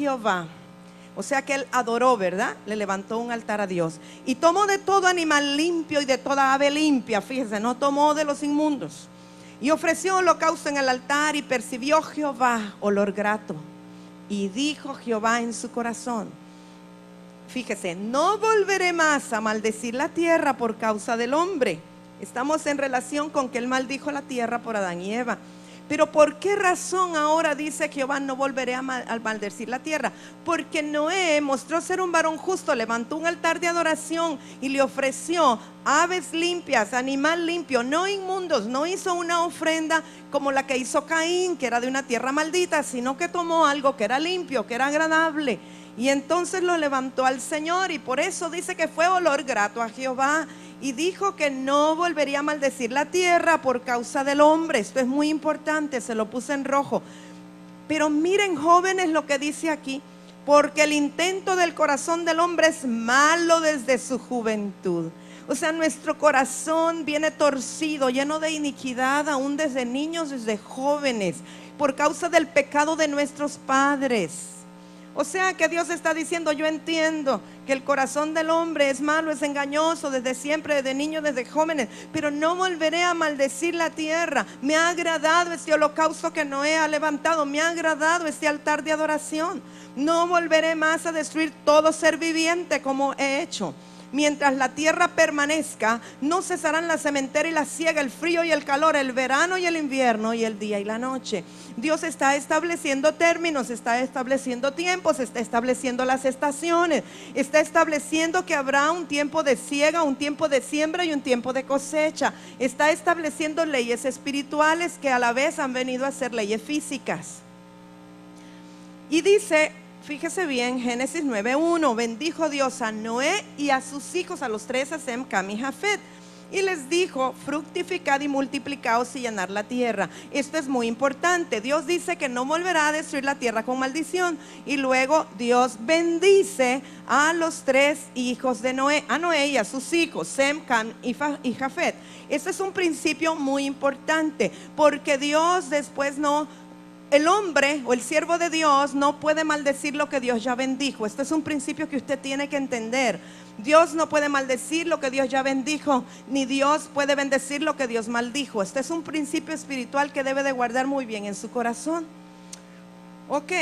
Jehová. O sea que él adoró, ¿verdad? Le levantó un altar a Dios. Y tomó de todo animal limpio y de toda ave limpia. Fíjese, no tomó de los inmundos. Y ofreció holocausto en el altar, y percibió Jehová olor grato. Y dijo Jehová en su corazón, fíjese, no volveré más a maldecir la tierra por causa del hombre. Estamos en relación con que él maldijo la tierra por Adán y Eva. Pero ¿por qué razón ahora dice Jehová no volveré a maldecir la tierra? Porque Noé mostró ser un varón justo, levantó un altar de adoración y le ofreció aves limpias, animal limpio, no inmundos. No hizo una ofrenda como la que hizo Caín, que era de una tierra maldita, sino que tomó algo que era limpio, que era agradable. Y entonces lo levantó al Señor, y por eso dice que fue olor grato a Jehová. Y dijo que no volvería a maldecir la tierra por causa del hombre. Esto es muy importante, se lo puse en rojo. Pero miren, jóvenes, lo que dice aquí: porque el intento del corazón del hombre es malo desde su juventud. O sea, nuestro corazón viene torcido, lleno de iniquidad, aún desde niños, desde jóvenes, por causa del pecado de nuestros padres. O sea que Dios está diciendo: yo entiendo que el corazón del hombre es malo, es engañoso desde siempre, desde niños, desde jóvenes, pero no volveré a maldecir la tierra. Me ha agradado este holocausto que Noé ha levantado, me ha agradado este altar de adoración. No volveré más a destruir todo ser viviente como he hecho. Mientras la tierra permanezca, no cesarán la sementera y la siega, el frío y el calor, el verano y el invierno, y el día y la noche. Dios está estableciendo términos, está estableciendo tiempos, está estableciendo las estaciones, está estableciendo que habrá un tiempo de siega, un tiempo de siembra y un tiempo de cosecha. Está estableciendo leyes espirituales que a la vez han venido a ser leyes físicas. Y dice, fíjese bien, Génesis 9:1, bendijo Dios a Noé y a sus hijos, a los tres, a Sem, Cam y Jafet, y les dijo: fructificad y multiplicaos y llenad la tierra. Esto es muy importante. Dios dice que no volverá a destruir la tierra con maldición, y luego Dios bendice a los tres hijos de Noé, a Noé y a sus hijos, Sem, Cam y Jafet. Este es un principio muy importante, porque Dios después el hombre o el siervo de Dios no puede maldecir lo que Dios ya bendijo. Este es un principio que usted tiene que entender. Dios no puede maldecir lo que Dios ya bendijo, ni Dios puede bendecir lo que Dios maldijo. Este es un principio espiritual que debe de guardar muy bien en su corazón. Ok,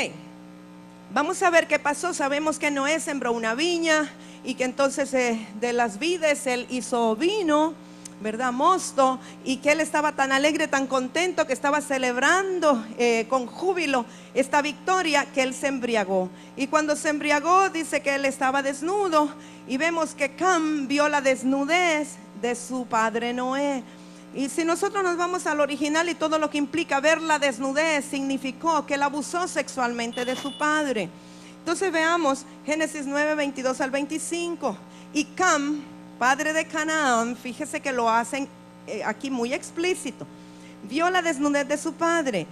vamos a ver qué pasó. Sabemos que Noé sembró una viña, y que entonces de las vides él hizo vino, ¿verdad? Mosto, y que él estaba tan alegre, tan contento, que estaba celebrando con júbilo esta victoria, que él se embriagó. Y cuando se embriagó, dice que él estaba desnudo, y vemos que Cam vio la desnudez de su padre Noé. Y si nosotros nos vamos al original y todo lo que implica ver la desnudez, significó que él abusó sexualmente de su padre. Entonces veamos Génesis 9:22 al 25. Y Cam, padre de Canaán, fíjese que lo hacen aquí muy explícito, vio la desnudez de su padre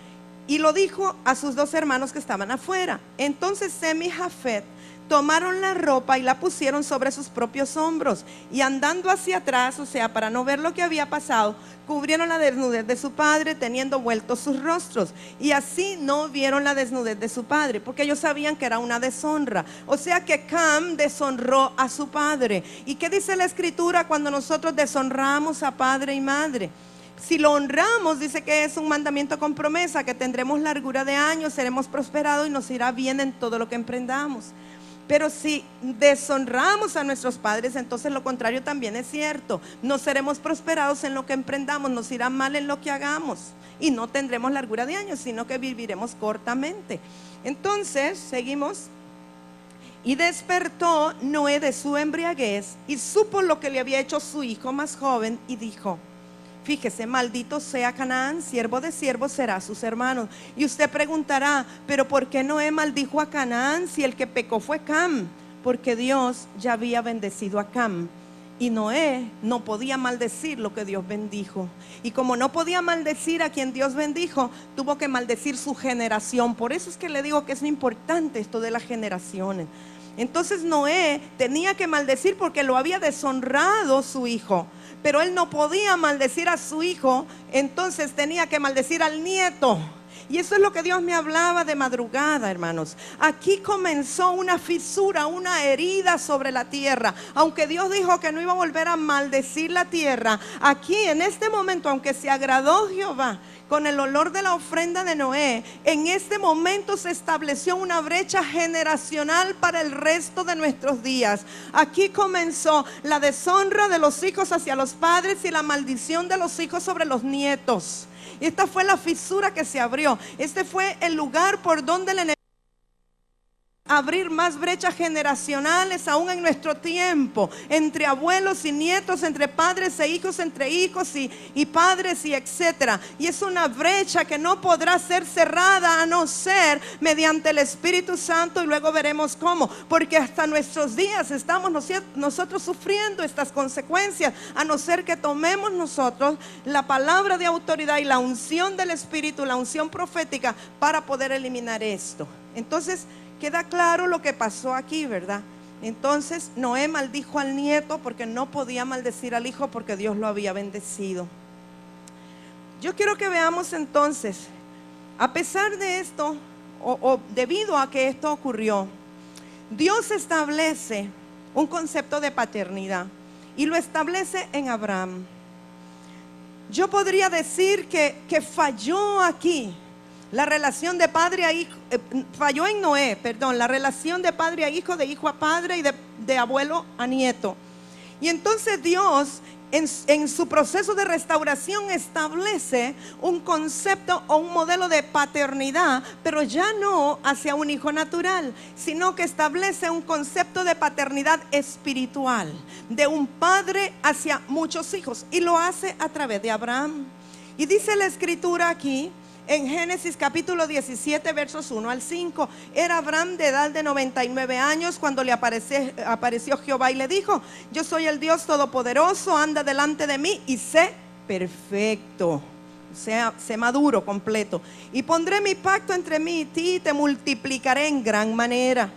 y lo dijo a sus dos hermanos que estaban afuera. Entonces Sem y Jafet tomaron la ropa y la pusieron sobre sus propios hombros, y andando hacia atrás, o sea, para no ver lo que había pasado, cubrieron la desnudez de su padre, teniendo vueltos sus rostros, y así no vieron la desnudez de su padre, porque ellos sabían que era una deshonra. O sea que Cam deshonró a su padre. ¿Y qué dice la escritura cuando nosotros deshonramos a padre y madre? Si lo honramos, dice que es un mandamiento con promesa, que tendremos largura de años, seremos prosperados y nos irá bien en todo lo que emprendamos. Pero si deshonramos a nuestros padres, entonces lo contrario también es cierto. No seremos prosperados en lo que emprendamos, nos irá mal en lo que hagamos, y no tendremos largura de años, sino que viviremos cortamente. Entonces, seguimos. Y despertó Noé de su embriaguez, y supo lo que le había hecho su hijo más joven, y dijo, fíjese, maldito sea Canaán, siervo de siervos será a sus hermanos. Y usted preguntará, pero ¿por qué Noé maldijo a Canaán si el que pecó fue Cam? Porque Dios ya había bendecido a Cam, y Noé no podía maldecir lo que Dios bendijo. Y como no podía maldecir a quien Dios bendijo, tuvo que maldecir su generación. Por eso es que le digo que es importante esto de las generaciones. Entonces Noé tenía que maldecir porque lo había deshonrado su hijo, pero él no podía maldecir a su hijo, entonces tenía que maldecir al nieto. Y eso es lo que Dios me hablaba de madrugada, hermanos. Aquí comenzó una fisura, una herida sobre la tierra. Aunque Dios dijo que no iba a volver a maldecir la tierra, aquí en este momento, aunque se agradó Jehová con el olor de la ofrenda de Noé, en este momento se estableció una brecha generacional para el resto de nuestros días. Aquí comenzó la deshonra de los hijos hacia los padres y la maldición de los hijos sobre los nietos. Y esta fue la fisura que se abrió. Este fue el lugar por donde el enemigo abrir más brechas generacionales aún en nuestro tiempo, entre abuelos y nietos, entre padres e hijos, entre hijos y padres y etcétera. Y es una brecha que no podrá ser cerrada a no ser mediante el Espíritu Santo, y luego veremos cómo, porque hasta nuestros días estamos nosotros sufriendo estas consecuencias, a no ser que tomemos nosotros la palabra de autoridad y la unción del Espíritu, la unción profética, para poder eliminar esto. Entonces queda claro lo que pasó aquí, ¿verdad? Entonces Noé maldijo al nieto porque no podía maldecir al hijo porque Dios lo había bendecido. Yo quiero que veamos entonces, a pesar de esto, o debido a que esto ocurrió, Dios establece un concepto de paternidad y lo establece en Abraham. Yo podría decir que falló aquí la relación de padre a hijo, falló en Noé, perdón, la relación de padre a hijo a padre y de abuelo a nieto. Y entonces Dios en su proceso de restauración establece un concepto o un modelo de paternidad, pero ya no hacia un hijo natural, sino que establece un concepto de paternidad espiritual, de un padre hacia muchos hijos, y lo hace a través de Abraham. Y dice la escritura aquí, en Génesis capítulo 17 versos 1 al 5, era Abraham de edad de 99 años cuando le apareció Jehová y le dijo: yo soy el Dios todopoderoso, anda delante de mí y sé perfecto, sé maduro, completo, y pondré mi pacto entre mí y ti y te multiplicaré en gran manera.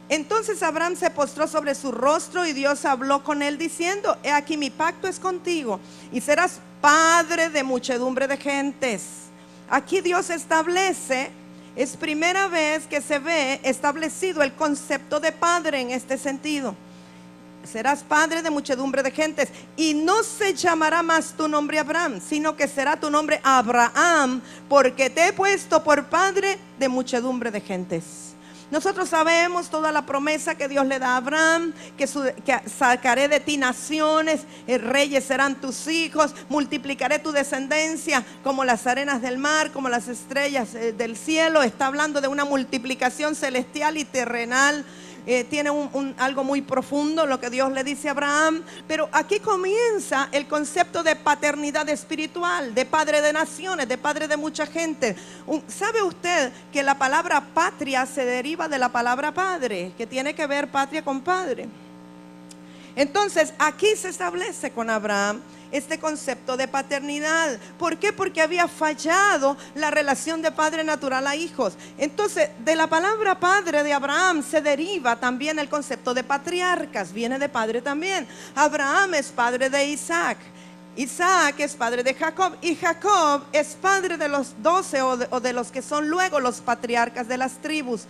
Entonces Abraham se postró sobre su rostro y Dios habló con él diciendo: he aquí mi pacto es contigo y serás padre de muchedumbre de gentes. Aquí Dios establece, es primera vez que se ve establecido el concepto de padre en este sentido. Serás padre de muchedumbre de gentes, y no se llamará más tu nombre Abraham, sino que será tu nombre Abraham, porque te he puesto por padre de muchedumbre de gentes. Nosotros sabemos toda la promesa que Dios le da a Abraham, que sacaré de ti naciones, reyes serán tus hijos, multiplicaré tu descendencia como las arenas del mar, como las estrellas del cielo. Está hablando de una multiplicación celestial y terrenal. Tiene algo muy profundo lo que Dios le dice a Abraham. Pero aquí comienza el concepto de paternidad espiritual, de padre de naciones, de padre de mucha gente. ¿Sabe usted que la palabra patria se deriva de la palabra padre, que tiene que ver patria con padre? Entonces aquí se establece con Abraham este concepto de paternidad. ¿Por qué? Porque había fallado la relación de padre natural a hijos. Entonces de la palabra padre de Abraham se deriva también el concepto de patriarcas, viene de padre también. Abraham es padre de Isaac, Isaac es padre de Jacob, y Jacob es padre de los 12 o de los que son luego los patriarcas de las tribus.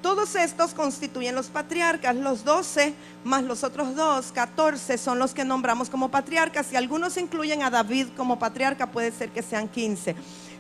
Todos estos constituyen los patriarcas. Los 12 más los otros 2, 14 son los que nombramos como patriarcas. Si algunos incluyen a David como patriarca, puede ser que sean 15.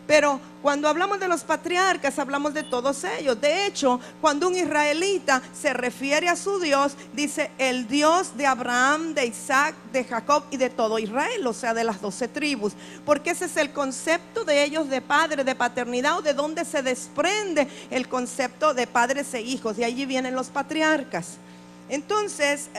Pero cuando hablamos de los patriarcas, hablamos de todos ellos. De hecho, cuando un israelita se refiere a su Dios, dice el Dios de Abraham, de Isaac, de Jacob y de todo Israel, o sea, de las 12 tribus. Porque ese es el concepto de ellos de padre, de paternidad, o de donde se desprende el concepto de padres e hijos. De allí vienen los patriarcas. Entonces,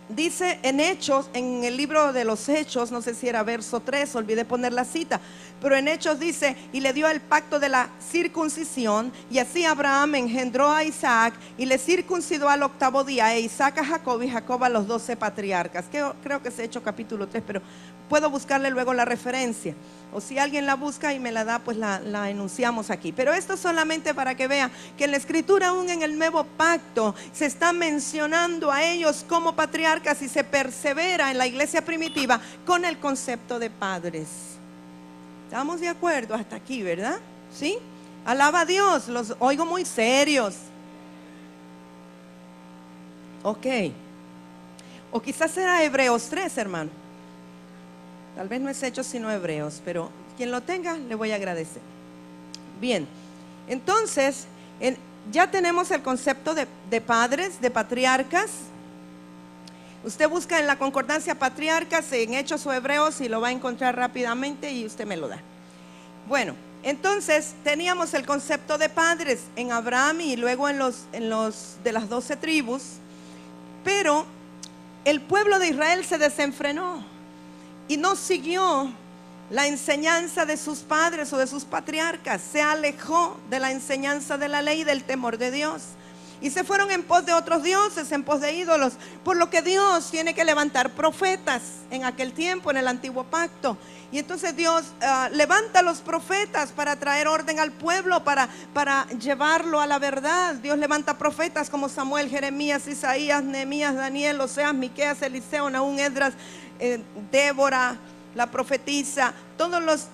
dice en Hechos, en el libro de los Hechos, no sé si era verso 3, olvidé poner la cita, pero en Hechos dice: y le dio el pacto de la circuncisión, y así Abraham engendró a Isaac y le circuncidó al 8º día, e Isaac a Jacob y Jacob a los 12 patriarcas. Creo que es Hechos capítulo 3, pero puedo buscarle luego la referencia, o si alguien la busca y me la da, pues la enunciamos aquí. Pero esto solamente para que vean que en la escritura, aún en el nuevo pacto, se está mencionando a ellos como patriarcas, y se persevera en la iglesia primitiva con el concepto de padres. ¿Estamos de acuerdo hasta aquí, verdad? ¿Sí? Alaba a Dios, los oigo muy serios. Ok. O quizás era Hebreos 3, hermano. Tal vez no es Hechos sino Hebreos, pero quien lo tenga le voy a agradecer. Bien, entonces ya tenemos el concepto de padres, de patriarcas. Usted busca en la concordancia patriarcas en Hechos o Hebreos y lo va a encontrar rápidamente y usted me lo da. Bueno, entonces teníamos el concepto de padres en Abraham y luego en los de las 12 tribus, pero el pueblo de Israel se desenfrenó y no siguió la enseñanza de sus padres o de sus patriarcas. Se alejó de la enseñanza de la ley y del temor de Dios. Y se fueron en pos de otros dioses, en pos de ídolos. Por lo que Dios tiene que levantar profetas en aquel tiempo, en el antiguo pacto. Y entonces Dios levanta a los profetas para traer orden al pueblo, para llevarlo a la verdad. Dios levanta profetas como Samuel, Jeremías, Isaías, Nehemías, Daniel, Oseas, Miqueas, Eliseo, Nahum, Esdras, Débora, la profetisa, todos los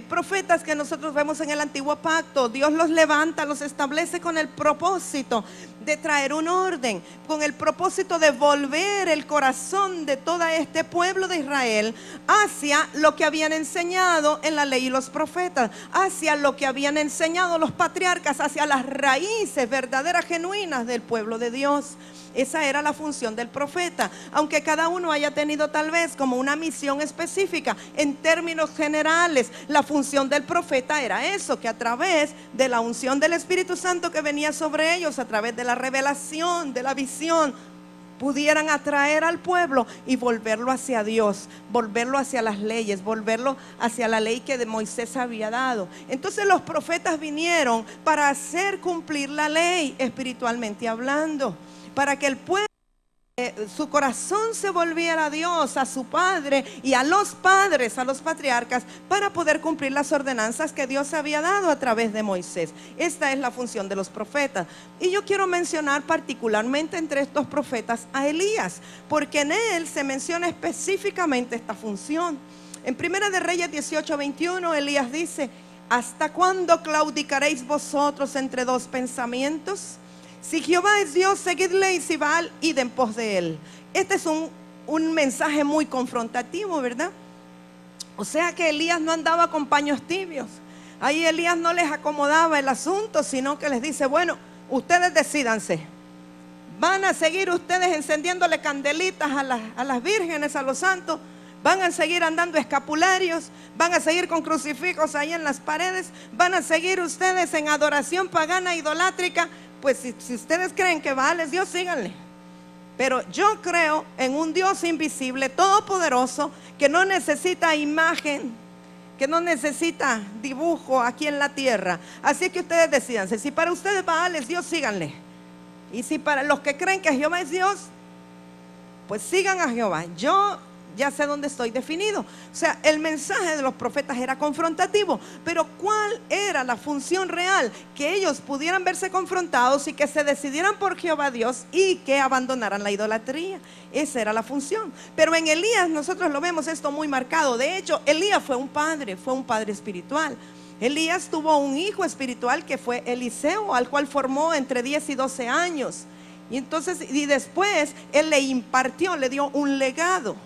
profetas que nosotros vemos en el antiguo pacto. Dios los levanta, los establece con el propósito de traer un orden, con el propósito de volver el corazón de todo este pueblo de Israel hacia lo que habían enseñado en la ley y los profetas, hacia lo que habían enseñado los patriarcas, hacia las raíces verdaderas, genuinas del pueblo de Dios. Esa era la función del profeta, aunque cada uno haya tenido tal vez como una misión específica. En términos generales, la función del profeta era eso, que a través de la unción del Espíritu Santo que venía sobre ellos, a través de la revelación, de la visión, pudieran atraer al pueblo y volverlo hacia Dios, volverlo hacia las leyes, volverlo hacia la ley que de Moisés había dado. Entonces los profetas vinieron para hacer cumplir la ley, espiritualmente hablando, para que el pueblo, su corazón se volviera a Dios, a su Padre y a los padres, a los patriarcas, para poder cumplir las ordenanzas que Dios había dado a través de Moisés. Esta es la función de los profetas. Y yo quiero mencionar particularmente entre estos profetas a Elías, porque en él se menciona específicamente esta función. En Primera de Reyes 18:21, Elías dice: ¿hasta cuándo claudicaréis vosotros entre dos pensamientos? Si Jehová es Dios, seguidle, y si Baal, id en pos de él. Este es un mensaje muy confrontativo, ¿verdad? O sea que Elías no andaba con paños tibios. Ahí Elías no les acomodaba el asunto, sino que les dice: bueno, ustedes decídanse. ¿Van a seguir ustedes encendiéndole candelitas a las vírgenes, a los santos? ¿Van a seguir andando escapularios? ¿Van a seguir con crucifijos ahí en las paredes? ¿Van a seguir ustedes en adoración pagana, idolátrica? Pues si ustedes creen que Baal es Dios, síganle. Pero yo creo en un Dios invisible, todopoderoso, que no necesita imagen, que no necesita dibujo aquí en la tierra. Así que ustedes decídanse. Si para ustedes Baal es Dios, síganle. Y si para los que creen que Jehová es Dios, pues sigan a Jehová. Yo ya sé dónde estoy definido. O sea, el mensaje de los profetas era confrontativo, pero ¿cuál era la función real? Que ellos pudieran verse confrontados y que se decidieran por Jehová Dios y que abandonaran la idolatría. Esa era la función. Pero en Elías nosotros lo vemos esto muy marcado. De hecho, Elías fue un padre espiritual. Elías tuvo un hijo espiritual que fue Eliseo, al cual formó entre 10 y 12 años. Y entonces, y después él le impartió, le dio un legado.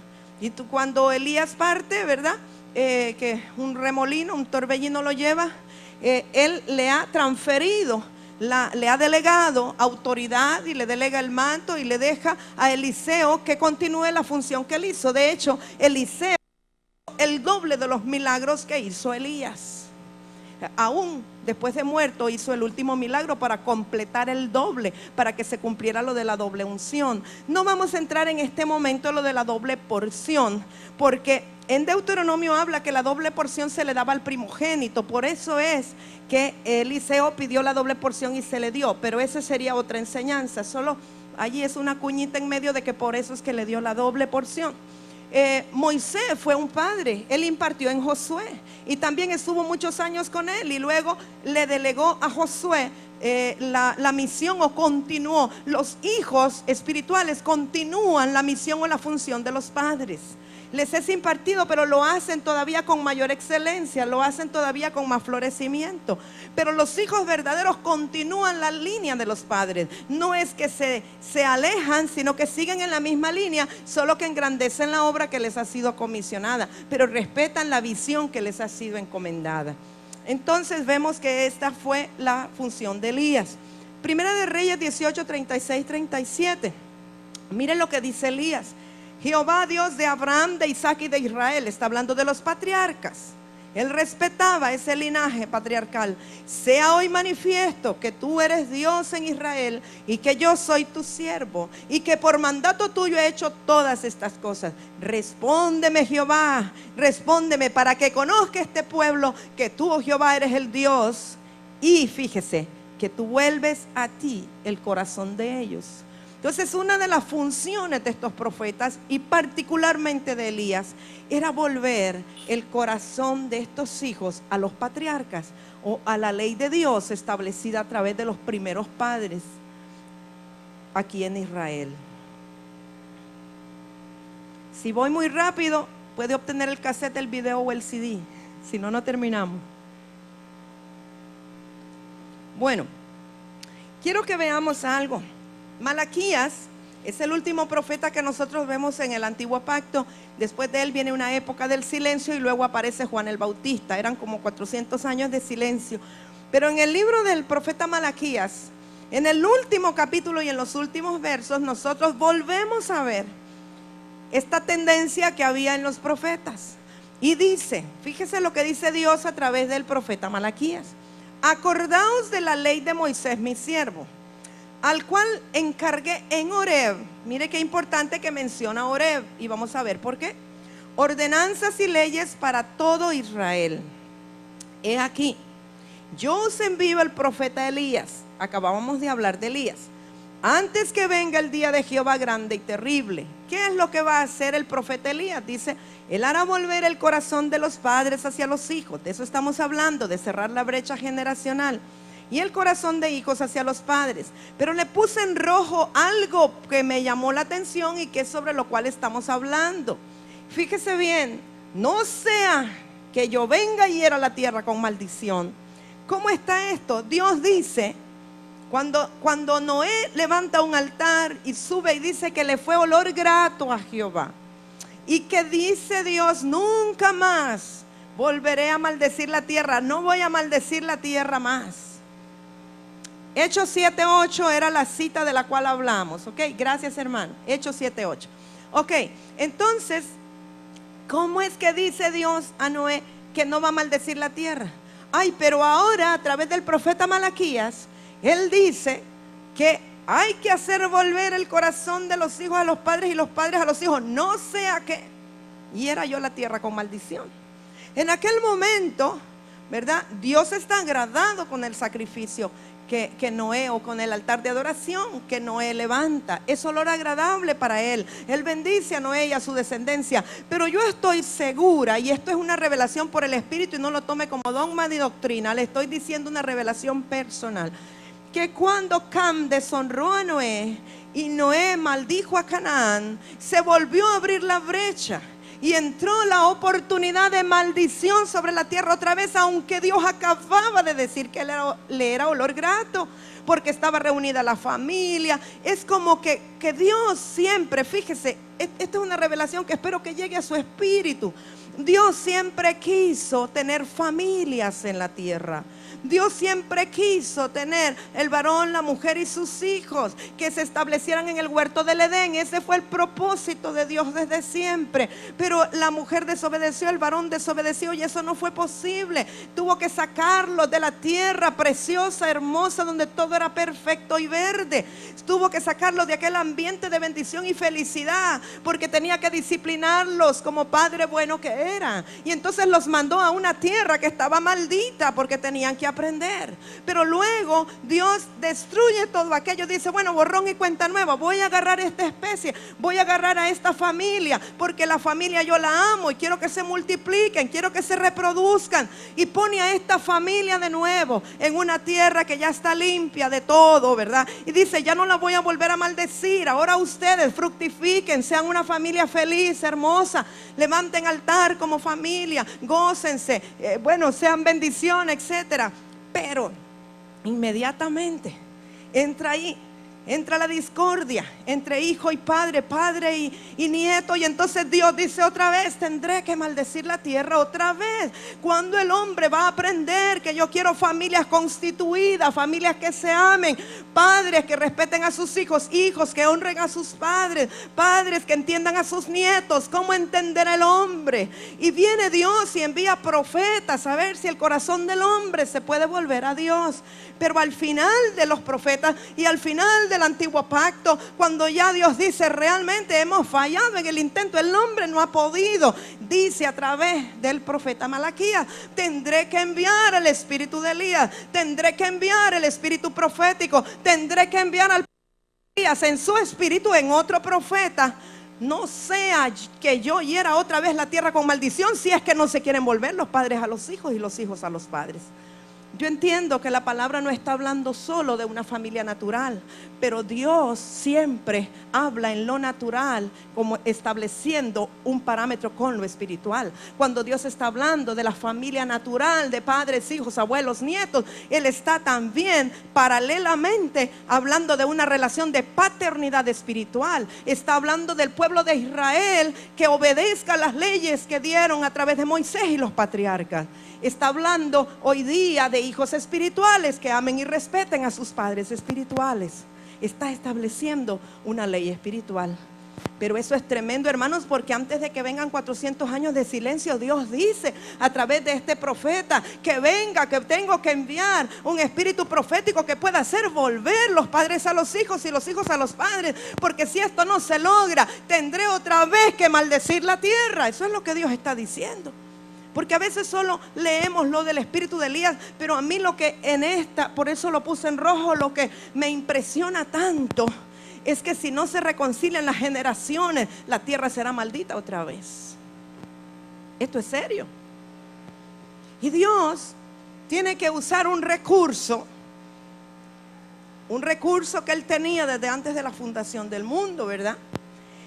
Y cuando Elías parte, ¿verdad? Que un remolino, un torbellino lo lleva, él le ha transferido, le ha delegado autoridad y le delega el manto y le deja a Eliseo que continúe la función que él hizo. De hecho, Eliseo hizo el doble de los milagros que hizo Elías. Aún después de muerto hizo el último milagro para completar el doble, para que se cumpliera lo de la doble unción. No vamos a entrar en este momento lo de la doble porción, porque en Deuteronomio habla que la doble porción se le daba al primogénito. Por eso es que Eliseo pidió la doble porción y se le dio, pero esa sería otra enseñanza. Solo allí es una cuñita en medio de que por eso es que le dio la doble porción. Moisés fue un padre, él impartió en Josué y también estuvo muchos años con él, y luego le delegó a Josué la misión, o continuó. Los hijos espirituales continúan la misión o la función de los padres. les es impartido, pero lo hacen todavía con mayor excelencia, lo hacen todavía con más florecimiento. Pero los hijos verdaderos continúan la línea de los padres. No es que se alejan, sino que siguen en la misma línea, solo que engrandecen la obra que les ha sido comisionada, pero respetan la visión que les ha sido encomendada. Entonces vemos que esta fue la función de Elías. Primera de Reyes 18, 36, 37. Miren lo que dice Elías. Jehová, Dios de Abraham, de Isaac y de Israel, está hablando de los patriarcas. Él respetaba ese linaje patriarcal. Sea hoy manifiesto que tú eres Dios en Israel y que yo soy tu siervo y que por mandato tuyo he hecho todas estas cosas. Respóndeme, Jehová, respóndeme para que conozca este pueblo que tú, oh Jehová, eres el Dios. Y fíjese que tú vuelves a ti el corazón de ellos. Entonces, una de las funciones de estos profetas y particularmente de Elías era volver el corazón de estos hijos a los patriarcas o a la ley de Dios establecida a través de los primeros padres aquí en Israel. Si voy muy rápido, puede obtener el cassette, el video o el CD. Si no, no terminamos. Bueno, quiero que veamos algo. Malaquías es el último profeta que nosotros vemos en el Antiguo Pacto. Después de él viene una época del silencio y luego aparece Juan el Bautista. Eran como 400 años de silencio. Pero en el libro del profeta Malaquías, en el último capítulo y en los últimos versos, nosotros volvemos a ver esta tendencia que había en los profetas. Y dice, fíjese lo que dice Dios a través del profeta Malaquías. Acordaos de la ley de Moisés, mi siervo, al cual encargué en Horeb. Mire qué importante que menciona Horeb, y vamos a ver por qué. Ordenanzas y leyes para todo Israel. He aquí, yo os envío el profeta Elías. Acabábamos de hablar de Elías. Antes que venga el día de Jehová grande y terrible. ¿Qué es lo que va a hacer el profeta Elías? Dice, él hará volver el corazón de los padres hacia los hijos. De eso estamos hablando, de cerrar la brecha generacional. Y el corazón de hijos hacia los padres. Pero le puse en rojo algo que me llamó la atención y que es sobre lo cual estamos hablando. Fíjese bien, no sea que yo venga y hiera la tierra con maldición. ¿Cómo está esto? Dios dice, cuando Noé levanta un altar y sube y dice que le fue olor grato a Jehová. Y que dice Dios, nunca más volveré a maldecir la tierra. No voy a maldecir la tierra más. Hechos 7:8 era la cita de la cual hablamos, ¿ok? Gracias, hermano. Hechos 7:8. Ok, entonces, ¿cómo es que dice Dios a Noé que no va a maldecir la tierra? Ay, pero ahora a través del profeta Malaquías, él dice que hay que hacer volver el corazón de los hijos a los padres y los padres a los hijos, no sea que hiera yo la tierra con maldición. En aquel momento, ¿verdad? Dios está agradado con el sacrificio que Noé, o con el altar de adoración que Noé levanta. Es olor agradable para él. Él bendice a Noé y a su descendencia. Pero yo estoy segura, y esto es una revelación por el Espíritu, y no lo tome como dogma ni doctrina, le estoy diciendo una revelación personal, que cuando Cam deshonró a Noé y Noé maldijo a Canaán, se volvió a abrir la brecha y entró la oportunidad de maldición sobre la tierra otra vez, aunque Dios acababa de decir que le era olor grato, porque estaba reunida la familia. Es como que Dios siempre, fíjese, esta es una revelación que espero que llegue a su espíritu. Dios siempre quiso tener familias en la tierra. Dios siempre quiso tener el varón, la mujer y sus hijos que se establecieran en el huerto del Edén. Ese fue el propósito de Dios desde siempre. Pero la mujer desobedeció, el varón desobedeció, y eso no fue posible. Tuvo que sacarlo de la tierra preciosa, hermosa, donde todo era perfecto y verde. Tuvo que sacarlo de aquel ambiente de bendición y felicidad, porque tenía que disciplinarlos como padre bueno que era. Y entonces los mandó a una tierra que estaba maldita, porque tenían que aprender. Pero luego Dios destruye todo aquello. Dice, bueno, borrón y cuenta nueva. Voy a agarrar esta especie, voy a agarrar a esta familia, porque la familia yo la amo y quiero que se multipliquen, quiero que se reproduzcan. Y pone a esta familia de nuevo en una tierra que ya está limpia de todo, ¿verdad? Y dice, ya no la voy a volver a maldecir. Ahora ustedes fructifiquen, sean una familia feliz, hermosa, levanten altar como familia, gócense, bueno, sean bendición, etcétera. Pero inmediatamente entra la discordia entre hijo y padre, padre y nieto. Y entonces Dios dice otra vez, tendré que maldecir la tierra otra vez. Cuando el hombre va a aprender que yo quiero familias constituidas, familias que se amen, padres que respeten a sus hijos, hijos que honren a sus padres, padres que entiendan a sus nietos, cómo entender el hombre. Y viene Dios y envía profetas a ver si el corazón del hombre se puede volver a Dios. Pero al final de los profetas y al final del antiguo pacto, cuando ya Dios dice, realmente hemos fallado en el intento, el hombre no ha podido, dice a través del profeta Malaquías, tendré que enviar el espíritu de Elías, tendré que enviar el espíritu profético, tendré que enviar al Elías en su espíritu en otro profeta. No sea que yo hiera otra vez la tierra con maldición, si es que no se quieren volver los padres a los hijos y los hijos a los padres. Yo entiendo que la palabra no está hablando solo de una familia natural, pero Dios siempre habla en lo natural, como estableciendo un parámetro con lo espiritual. Cuando Dios está hablando de la familia natural, de padres, hijos, abuelos, nietos, Él está también paralelamente hablando de una relación de paternidad espiritual. Está hablando del pueblo de Israel que obedezca las leyes que dieron a través de Moisés y los patriarcas. Está hablando hoy día de hijos espirituales que amen y respeten a sus padres espirituales. Está estableciendo una ley espiritual. Pero eso es tremendo, hermanos, porque antes de que vengan 400 años de silencio, Dios dice a través de este profeta que venga, que tengo que enviar un espíritu profético que pueda hacer volver los padres a los hijos y los hijos a los padres. Porque si esto no se logra, tendré otra vez que maldecir la tierra. Eso es lo que Dios está diciendo. Porque a veces solo leemos lo del espíritu de Elías, pero a mí lo que por eso lo puse en rojo, lo que me impresiona tanto es que si no se reconcilian las generaciones, la tierra será maldita otra vez. Esto es serio. Y Dios tiene que usar un recurso que Él tenía desde antes de la fundación del mundo, ¿verdad?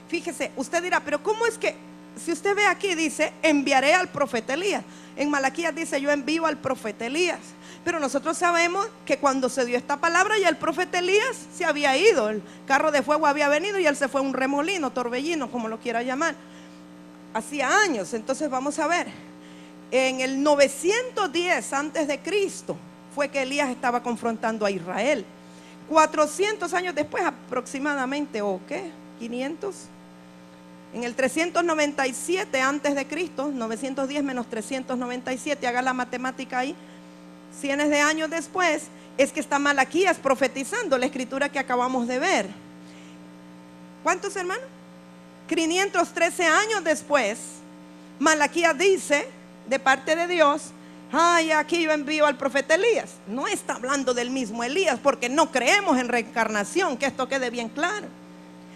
Fíjese, usted dirá, pero ¿cómo es que? Si usted ve aquí dice, enviaré al profeta Elías. En Malaquías dice, yo envío al profeta Elías. Pero nosotros sabemos que cuando se dio esta palabra, ya el profeta Elías se había ido. El carro de fuego había venido y él se fue a un remolino, torbellino, como lo quiera llamar. Hacía años. Entonces vamos a ver. En el 910 antes de Cristo fue que Elías estaba confrontando a Israel. 400 años después aproximadamente, ¿o qué? 500. En el 397 antes de Cristo, 910 menos 397, haga la matemática ahí, cientos de años después, es que está Malaquías profetizando la escritura que acabamos de ver. ¿Cuántos, hermanos? 513 años después, Malaquías dice, de parte de Dios, ay, aquí yo envío al profeta Elías. No está hablando del mismo Elías, porque no creemos en reencarnación, que esto quede bien claro.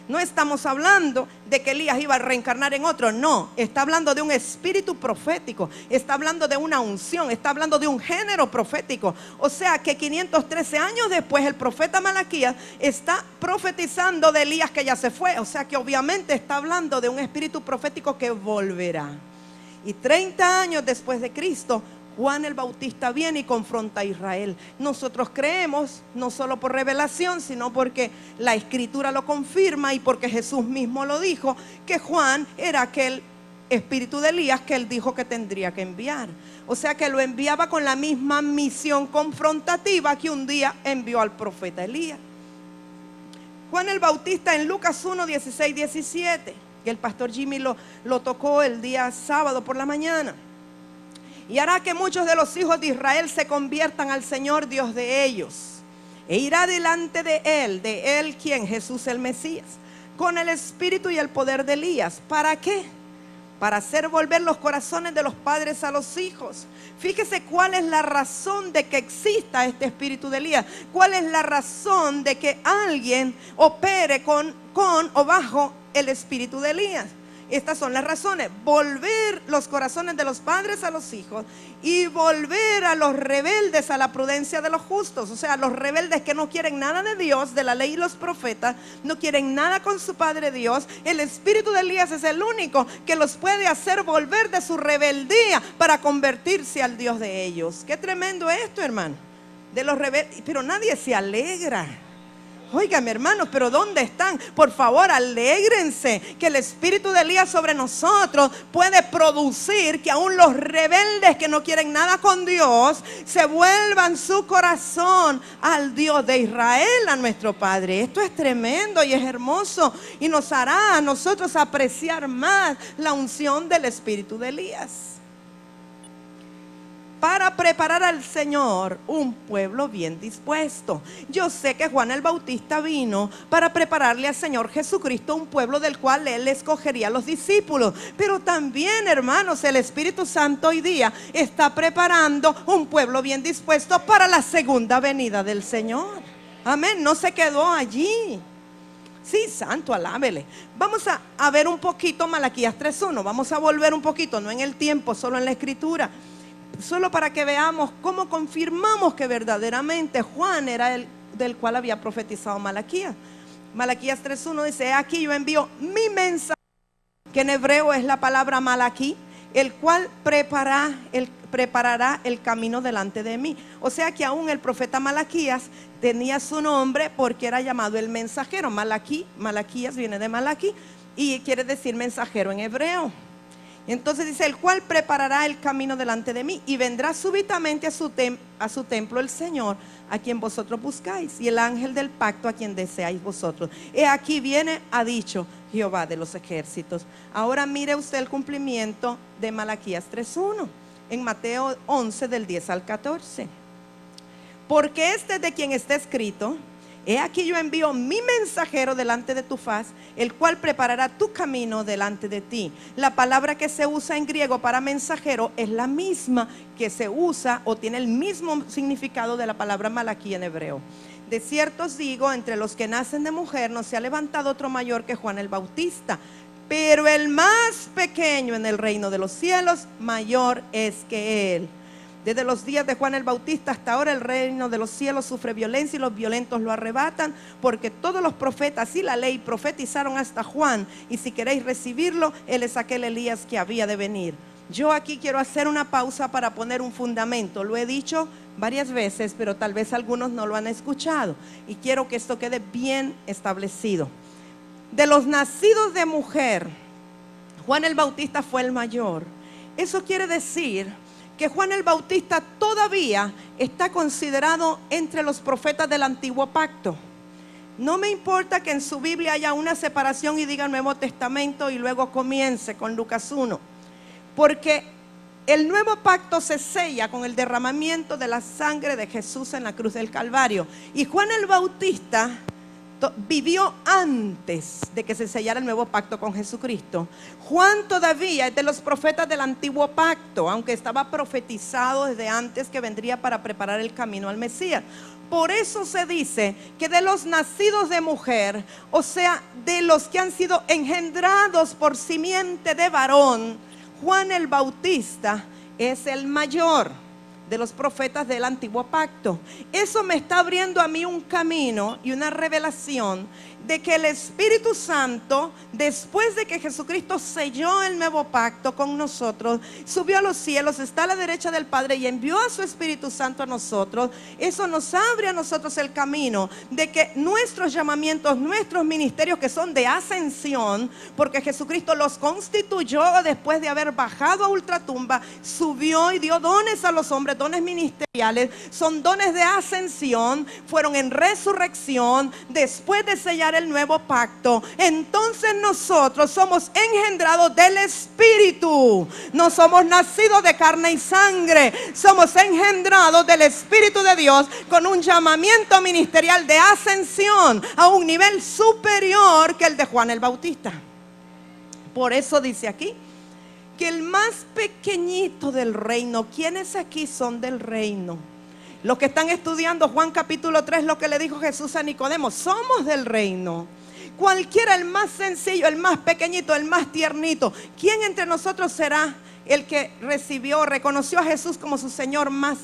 No estamos hablando de que Elías iba a reencarnar en otro, no. Está hablando de un espíritu profético, está hablando de una unción, está hablando de un género profético. O sea que 513 años después el profeta Malaquías está profetizando de Elías que ya se fue. O sea que obviamente está hablando de un espíritu profético que volverá. Y 30 años después de Cristo, Juan el Bautista viene y confronta a Israel. Nosotros creemos, no solo por revelación, sino porque la escritura lo confirma y porque Jesús mismo lo dijo, que Juan era aquel espíritu de Elías que él dijo que tendría que enviar. O sea que lo enviaba con la misma misión confrontativa que un día envió al profeta Elías. Juan el Bautista en Lucas 1, 16, 17, que el pastor Jimmy lo tocó el día sábado por la mañana. Y hará que muchos de los hijos de Israel se conviertan al Señor Dios de ellos. E irá delante de él quien, Jesús el Mesías, con el espíritu y el poder de Elías. ¿Para qué? para hacer volver los corazones de los padres a los hijos. Fíjese cuál es la razón de que exista este espíritu de Elías. Cuál es la razón de que alguien opere con o bajo el espíritu de Elías. Estas son las razones: volver los corazones de los padres a los hijos y volver a los rebeldes a la prudencia de los justos. O sea, los rebeldes que no quieren nada de Dios, de la ley y los profetas, no quieren nada con su Padre Dios. El espíritu de Elías es el único que los puede hacer volver de su rebeldía para convertirse al Dios de ellos. Qué tremendo esto, hermano, de los rebeldes. Pero nadie se alegra. Óigame, hermanos, pero ¿dónde están? Por favor, alégrense que el espíritu de Elías sobre nosotros puede producir que aún los rebeldes que no quieren nada con Dios se vuelvan su corazón al Dios de Israel, a nuestro Padre. Esto es tremendo y es hermoso y nos hará a nosotros apreciar más la unción del espíritu de Elías. Para preparar al Señor un pueblo bien dispuesto. Yo sé que Juan el Bautista vino para prepararle al Señor Jesucristo un pueblo del cual Él escogería a los discípulos. Pero también, hermanos, el Espíritu Santo hoy día está preparando un pueblo bien dispuesto para la segunda venida del Señor. Amén, no se quedó allí. Sí, santo, alábele. Vamos a ver un poquito Malaquías 3:1. Vamos a volver un poquito, no en el tiempo, solo en la escritura. Solo para que veamos cómo confirmamos que verdaderamente Juan era el del cual había profetizado Malaquías. Malaquías 3:1 dice: aquí yo envío mi mensaje, que en hebreo es la palabra Malaquí, el cual preparará el camino delante de mí. O sea que aún el profeta Malaquías tenía su nombre porque era llamado el mensajero. Malaquías viene de Malaquí y quiere decir mensajero en hebreo. Entonces dice: el cual preparará el camino delante de mí, y vendrá súbitamente a su templo el Señor, a quien vosotros buscáis, y el ángel del pacto, a quien deseáis vosotros. He aquí viene, ha dicho Jehová de los ejércitos. Ahora mire usted el cumplimiento de Malaquías 3:1 en Mateo 11 del 10 al 14. Porque este es de quien está escrito: he aquí yo envío mi mensajero delante de tu faz, el cual preparará tu camino delante de ti. La palabra que se usa en griego para mensajero es la misma que se usa o tiene el mismo significado de la palabra Malaquí en hebreo. De cierto os digo, entre los que nacen de mujer no se ha levantado otro mayor que Juan el Bautista, pero el más pequeño en el reino de los cielos mayor es que él. Desde los días de Juan el Bautista hasta ahora el reino de los cielos sufre violencia y los violentos lo arrebatan, porque todos los profetas y la ley profetizaron hasta Juan, y si queréis recibirlo, él es aquel Elías que había de venir. Yo aquí quiero hacer una pausa para poner un fundamento. Lo he dicho varias veces, pero tal vez algunos no lo han escuchado, y quiero que esto quede bien establecido. De los nacidos de mujer, Juan el Bautista fue el mayor. Eso quiere decir que Juan el Bautista todavía está considerado entre los profetas del antiguo pacto. No me importa que en su Biblia haya una separación y diga Nuevo Testamento y luego comience con Lucas 1, porque el nuevo pacto se sella con el derramamiento de la sangre de Jesús en la cruz del Calvario, y Juan el Bautista vivió antes de que se sellara el nuevo pacto con Jesucristo. Juan todavía es de los profetas del antiguo pacto, aunque estaba profetizado desde antes que vendría para preparar el camino al Mesías. Por eso se dice que de los nacidos de mujer, o sea, de los que han sido engendrados por simiente de varón, Juan el Bautista es el mayor de los profetas del antiguo pacto. Eso me está abriendo a mí un camino y una revelación de que el Espíritu Santo, después de que Jesucristo selló el nuevo pacto con nosotros, subió a los cielos, está a la derecha del Padre y envió a su Espíritu Santo a nosotros. Eso nos abre a nosotros el camino de que nuestros llamamientos, nuestros ministerios, que son de ascensión, porque Jesucristo los constituyó después de haber bajado a ultratumba, subió y dio dones a los hombres, dones ministeriales, son dones de ascensión, fueron en resurrección después de sellar el nuevo pacto. Entonces nosotros somos engendrados del Espíritu, no somos nacidos de carne y sangre, somos engendrados del Espíritu de Dios con un llamamiento ministerial de ascensión a un nivel superior que el de Juan el Bautista. Por eso dice aquí que el más pequeñito del reino. ¿Quiénes aquí son del reino? Los que están estudiando Juan capítulo 3, lo que le dijo Jesús a Nicodemo, somos del reino. Cualquiera, el más sencillo, el más pequeñito, el más tiernito. ¿Quién entre nosotros será el que reconoció a Jesús como su Señor más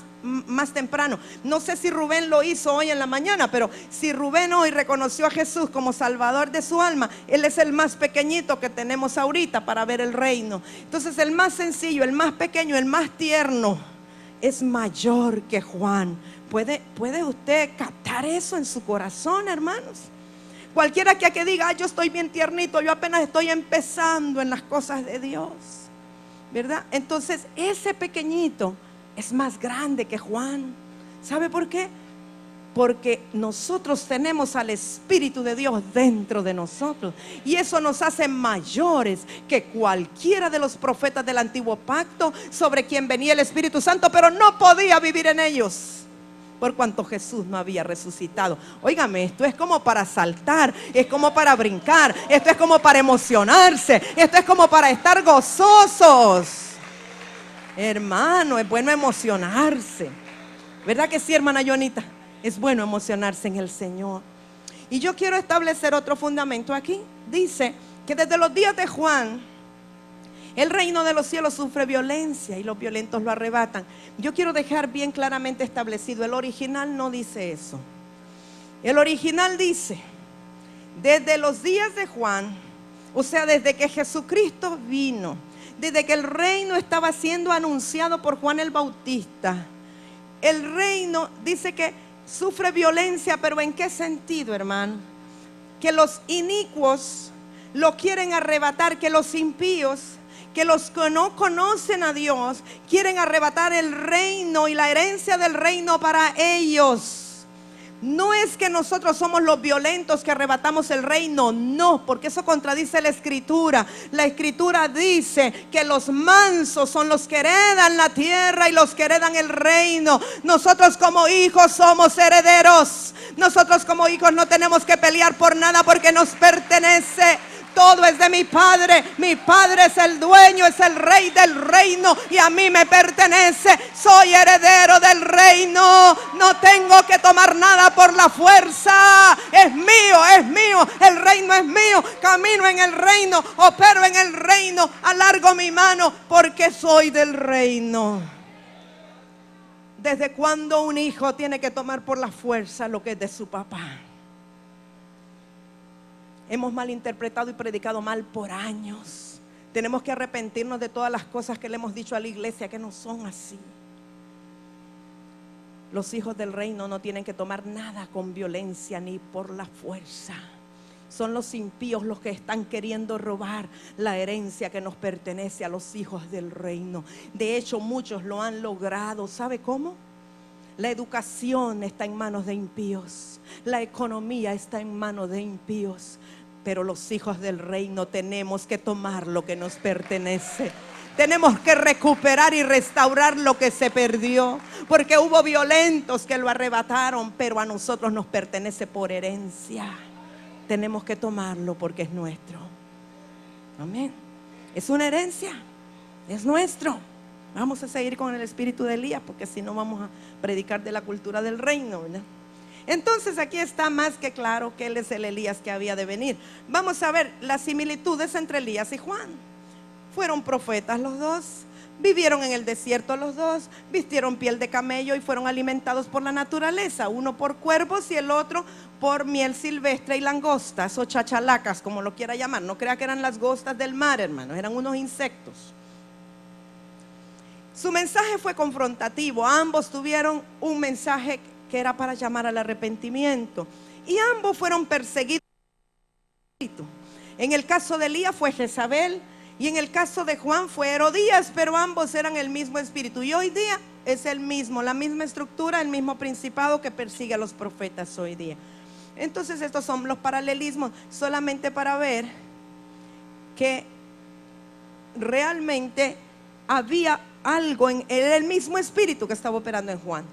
temprano? No sé si Rubén lo hizo hoy en la mañana, pero si Rubén hoy reconoció a Jesús como Salvador de su alma, él es el más pequeñito que tenemos ahorita para ver el reino. Entonces el más sencillo, el más pequeño, el más tierno es mayor que Juan. ¿Puede usted captar eso en su corazón, hermanos? Cualquiera que diga, yo estoy bien tiernito, yo apenas estoy empezando en las cosas de Dios, ¿verdad? Entonces ese pequeñito es más grande que Juan. ¿Sabe por qué? Porque nosotros tenemos al Espíritu de Dios dentro de nosotros, y eso nos hace mayores que cualquiera de los profetas del antiguo pacto, sobre quien venía el Espíritu Santo, pero no podía vivir en ellos, por cuanto Jesús no había resucitado. Óigame, esto es como para saltar, es como para brincar, esto es como para emocionarse, esto es como para estar gozosos. Hermano, es bueno emocionarse. ¿Verdad que sí, hermana Jonita? Es bueno emocionarse en el Señor. Y yo quiero establecer otro fundamento aquí. Dice que desde los días de Juan, el reino de los cielos sufre violencia y los violentos lo arrebatan. Yo quiero dejar bien claramente establecido, el original no dice eso. El original dice, desde los días de Juan, o sea, desde que Jesucristo vino, desde que el reino estaba siendo anunciado por Juan el Bautista, el reino dice que sufre violencia. ¿Pero en qué sentido, hermano? Que los inicuos lo quieren arrebatar, que los impíos, que los que no conocen a Dios, quieren arrebatar el reino y la herencia del reino para ellos. No es que nosotros somos los violentos que arrebatamos el reino, no, porque eso contradice la Escritura. La Escritura dice que los mansos son los que heredan la tierra y los que heredan el reino. Nosotros como hijos somos herederos. Nosotros como hijos no tenemos que pelear por nada porque nos pertenece. Todo es de mi Padre. Mi Padre es el dueño, es el rey del reino y a mí me pertenece. Soy heredero del reino. No tengo que tomar nada por la fuerza. Es mío, es mío. El reino es mío. Camino en el reino, opero en el reino, alargo mi mano porque soy del reino. ¿Desde cuándo un hijo tiene que tomar por la fuerza lo que es de su papá? Hemos malinterpretado y predicado mal por años. Tenemos que arrepentirnos de todas las cosas que le hemos dicho a la iglesia que no son así. Los hijos del reino no tienen que tomar nada con violencia ni por la fuerza. Son los impíos los que están queriendo robar la herencia que nos pertenece a los hijos del reino. De hecho, muchos lo han logrado. ¿Sabe cómo? La educación está en manos de impíos. La economía está en manos de impíos. Pero los hijos del reino tenemos que tomar lo que nos pertenece. Tenemos que recuperar y restaurar lo que se perdió, porque hubo violentos que lo arrebataron, pero a nosotros nos pertenece por herencia. Tenemos que tomarlo porque es nuestro. Amén. Es una herencia, es nuestro. Vamos a seguir con el espíritu de Elías, porque si no vamos a predicar de la cultura del reino, ¿verdad? Entonces aquí está más que claro que él es el Elías que había de venir. Vamos a ver las similitudes entre Elías y Juan. Fueron profetas los dos, vivieron en el desierto los dos, vistieron piel de camello y fueron alimentados por la naturaleza, uno por cuervos y el otro por miel silvestre y langostas o chachalacas, como lo quiera llamar. No crea que eran las gostas del mar, hermanos, eran unos insectos. Su mensaje fue confrontativo. Ambos tuvieron un mensaje que era para llamar al arrepentimiento, y ambos fueron perseguidos. En el caso de Elías fue Jezabel, y en el caso de Juan fue Herodías, pero ambos eran el mismo espíritu, y hoy día es el mismo, la misma estructura, el mismo principado que persigue a los profetas hoy día. Entonces estos son los paralelismos, solamente para ver que realmente había algo en el mismo espíritu que estaba operando en Juan.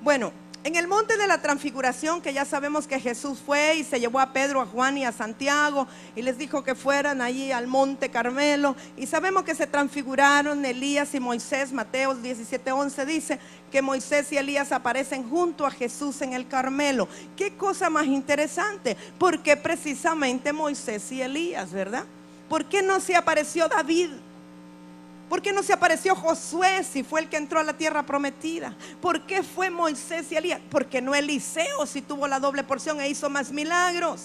Bueno, En el monte de la transfiguración, que ya sabemos que Jesús fue y se llevó a Pedro, a Juan y a Santiago y les dijo que fueran allí al monte Carmelo, y sabemos que se transfiguraron Elías y Moisés. Mateo 17:11 dice que Moisés y Elías aparecen junto a Jesús en el Carmelo. Qué cosa más interesante, porque precisamente Moisés y Elías, ¿verdad? ¿Por qué no se apareció David? ¿Por qué no se apareció Josué si fue el que entró a la tierra prometida? ¿Por qué fue Moisés y Elías? Porque no Eliseo si tuvo la doble porción e hizo más milagros.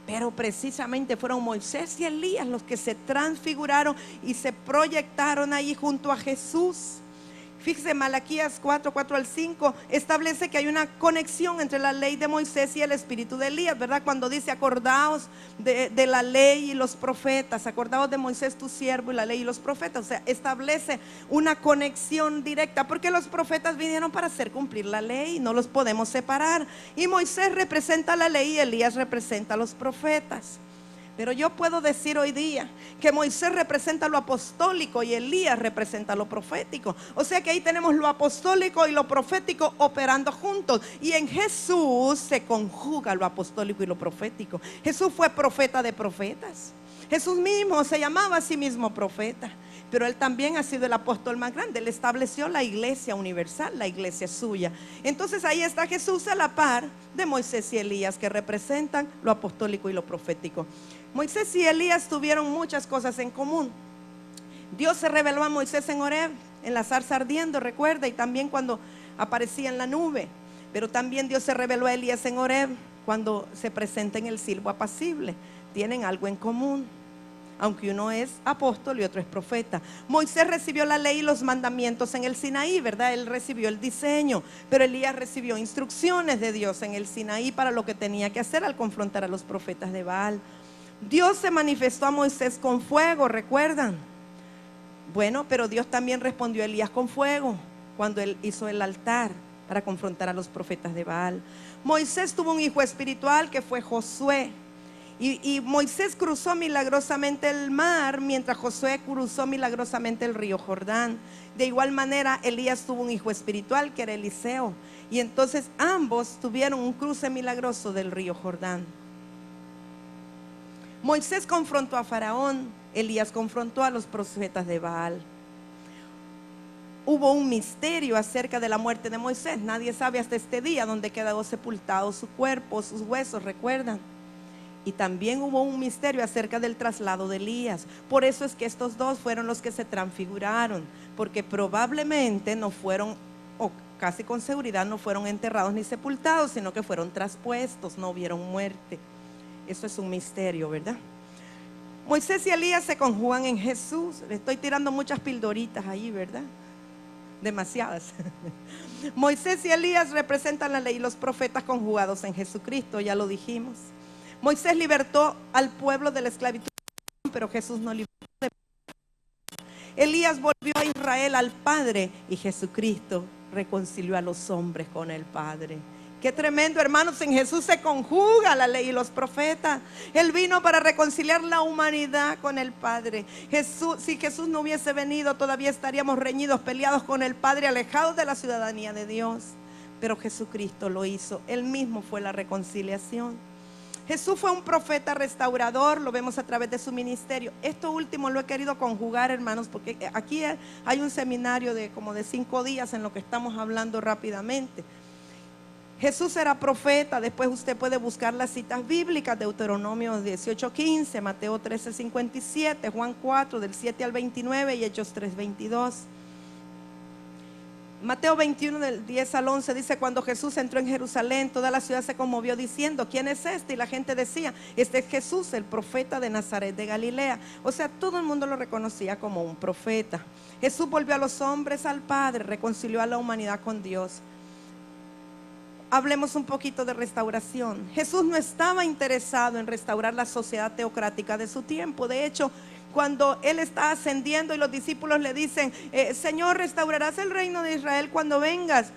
Pero precisamente fueron Moisés y Elías los que se transfiguraron y se proyectaron ahí junto a Jesús. Fíjese, Malaquías 4:4-5 establece que hay una conexión entre la ley de Moisés y el espíritu de Elías, ¿verdad? Cuando dice acordaos de la ley y los profetas, acordaos de Moisés tu siervo y la ley y los profetas. O sea, establece una conexión directa, porque los profetas vinieron para hacer cumplir la ley, no los podemos separar. Y Moisés representa la ley y Elías representa a los profetas. Pero yo puedo decir hoy día que Moisés representa lo apostólico y Elías representa lo profético. O sea que ahí tenemos lo apostólico y lo profético operando juntos. Y en Jesús se conjuga lo apostólico y lo profético. Jesús fue profeta de profetas. Jesús mismo se llamaba a sí mismo profeta. Pero él también ha sido el apóstol más grande. Él estableció la iglesia universal, la iglesia suya. Entonces ahí está Jesús a la par de Moisés y Elías, que representan lo apostólico y lo profético. Moisés y Elías tuvieron muchas cosas en común. Dios se reveló a Moisés en Horeb, en la zarza ardiendo, recuerda, y también cuando aparecía en la nube. Pero también Dios se reveló a Elías en Horeb cuando se presenta en el silbo apacible. Tienen algo en común, aunque uno es apóstol y otro es profeta. Moisés recibió la ley y los mandamientos en el Sinaí, ¿verdad? Él recibió el diseño, pero Elías recibió instrucciones de Dios en el Sinaí para lo que tenía que hacer al confrontar a los profetas de Baal. Dios se manifestó a Moisés con fuego, ¿recuerdan? Bueno, pero Dios también respondió a Elías con fuego cuando él hizo el altar para confrontar a los profetas de Baal. Moisés tuvo un hijo espiritual que fue Josué. Y Moisés cruzó milagrosamente el mar, mientras Josué cruzó milagrosamente el río Jordán. De igual manera, Elías tuvo un hijo espiritual que era Eliseo. Y entonces ambos tuvieron un cruce milagroso del río Jordán. Moisés confrontó a Faraón, Elías confrontó a los profetas de Baal. Hubo un misterio acerca de la muerte de Moisés. Nadie sabe hasta este día dónde quedó sepultado su cuerpo, sus huesos, ¿recuerdan? Y también hubo un misterio acerca del traslado de Elías. Por eso es que estos dos fueron los que se transfiguraron, porque probablemente no fueron, o casi con seguridad no fueron enterrados ni sepultados, sino que fueron traspuestos, no hubieron muerte. Eso es un misterio, ¿verdad? Moisés y Elías se conjugan en Jesús. Le estoy tirando muchas pildoritas ahí, ¿verdad? Demasiadas. Moisés y Elías representan la ley y los profetas conjugados en Jesucristo, ya lo dijimos. Moisés libertó al pueblo de la esclavitud, pero Jesús no libertó. Elías volvió a Israel al Padre y Jesucristo reconcilió a los hombres con el Padre. Qué tremendo, hermanos. En Jesús se conjuga la ley y los profetas. Él vino para reconciliar la humanidad con el Padre. Si Jesús no hubiese venido, todavía estaríamos reñidos, peleados con el Padre, alejados de la ciudadanía de Dios. Pero Jesucristo lo hizo. Él mismo fue la reconciliación. Jesús fue un profeta restaurador, lo vemos a través de su ministerio. Esto último lo he querido conjugar, hermanos, porque aquí hay un seminario de como de 5 días en lo que estamos hablando rápidamente. Jesús era profeta. Después usted puede buscar las citas bíblicas: Deuteronomio 18:15, Mateo 13:57, Juan 4 del 7 al 29 y Hechos 3:22. Mateo 21 del 10 al 11 dice: cuando Jesús entró en Jerusalén, toda la ciudad se conmovió diciendo: ¿quién es este? Y la gente decía: este es Jesús, el profeta de Nazaret de Galilea. O sea, todo el mundo lo reconocía como un profeta. Jesús volvió a los hombres al Padre, reconcilió a la humanidad con Dios. Hablemos un poquito de restauración. Jesús no estaba interesado en restaurar la sociedad teocrática de su tiempo. De hecho, cuando Él está ascendiendo y los discípulos le dicen: Señor, ¿restaurarás el reino de Israel cuando vengas?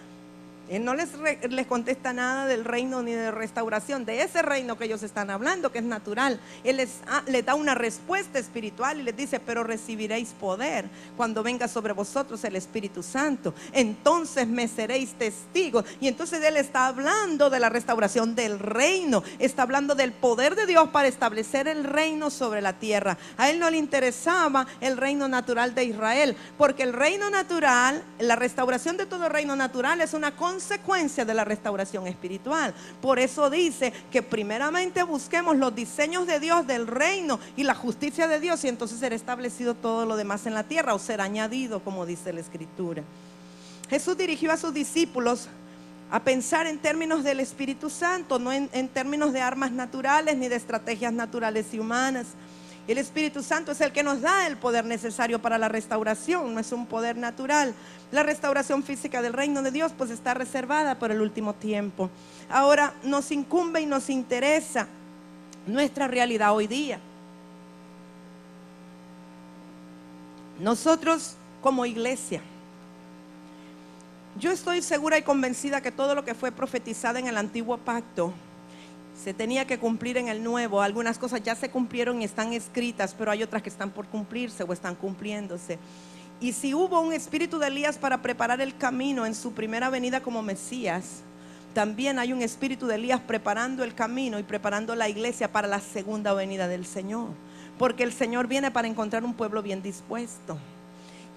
Él no les contesta nada del reino ni de restauración, de ese reino que ellos están hablando, que es natural. Él les da una respuesta espiritual y les dice: pero recibiréis poder cuando venga sobre vosotros el Espíritu Santo. Entonces me seréis testigos. Y entonces Él está hablando de la restauración del reino. Está hablando del poder de Dios para establecer el reino sobre la tierra. A Él no le interesaba el reino natural de Israel, porque el reino natural, la restauración de todo reino natural es una consecuencia de la restauración espiritual. Por eso dice que primeramente busquemos los diseños de Dios del reino y la justicia de Dios, y entonces será establecido todo lo demás en la tierra, o será añadido, como dice la Escritura. Jesús dirigió a sus discípulos a pensar en términos del Espíritu Santo, no en términos de armas naturales ni de estrategias naturales y humanas. El Espíritu Santo es el que nos da el poder necesario para la restauración, no es un poder natural. La restauración física del reino de Dios pues está reservada por el último tiempo. Ahora nos incumbe y nos interesa nuestra realidad hoy día. Nosotros como iglesia, yo estoy segura y convencida que todo lo que fue profetizado en el antiguo pacto se tenía que cumplir en el nuevo. Algunas cosas ya se cumplieron y están escritas, pero hay otras que están por cumplirse o están cumpliéndose. Y si hubo un espíritu de Elías para preparar el camino en su primera venida como Mesías, también hay un espíritu de Elías preparando el camino y preparando la iglesia para la segunda venida del Señor. Porque el Señor viene para encontrar un pueblo bien dispuesto.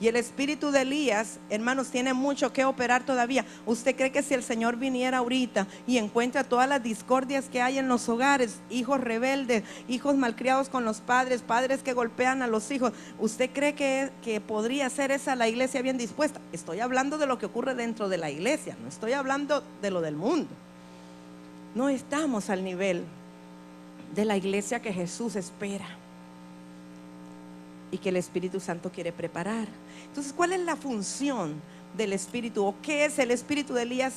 Y el espíritu de Elías, hermanos, tiene mucho que operar todavía. ¿Usted cree que si el Señor viniera ahorita y encuentra todas las discordias que hay en los hogares, hijos rebeldes, hijos malcriados con los padres, padres que golpean a los hijos, ¿usted cree que podría ser esa la iglesia bien dispuesta? Estoy hablando de lo que ocurre dentro de la iglesia, no estoy hablando de lo del mundo. No estamos al nivel de la iglesia que Jesús espera y que el Espíritu Santo quiere preparar. Entonces, ¿cuál es la función del Espíritu? ¿O qué es el Espíritu de Elías?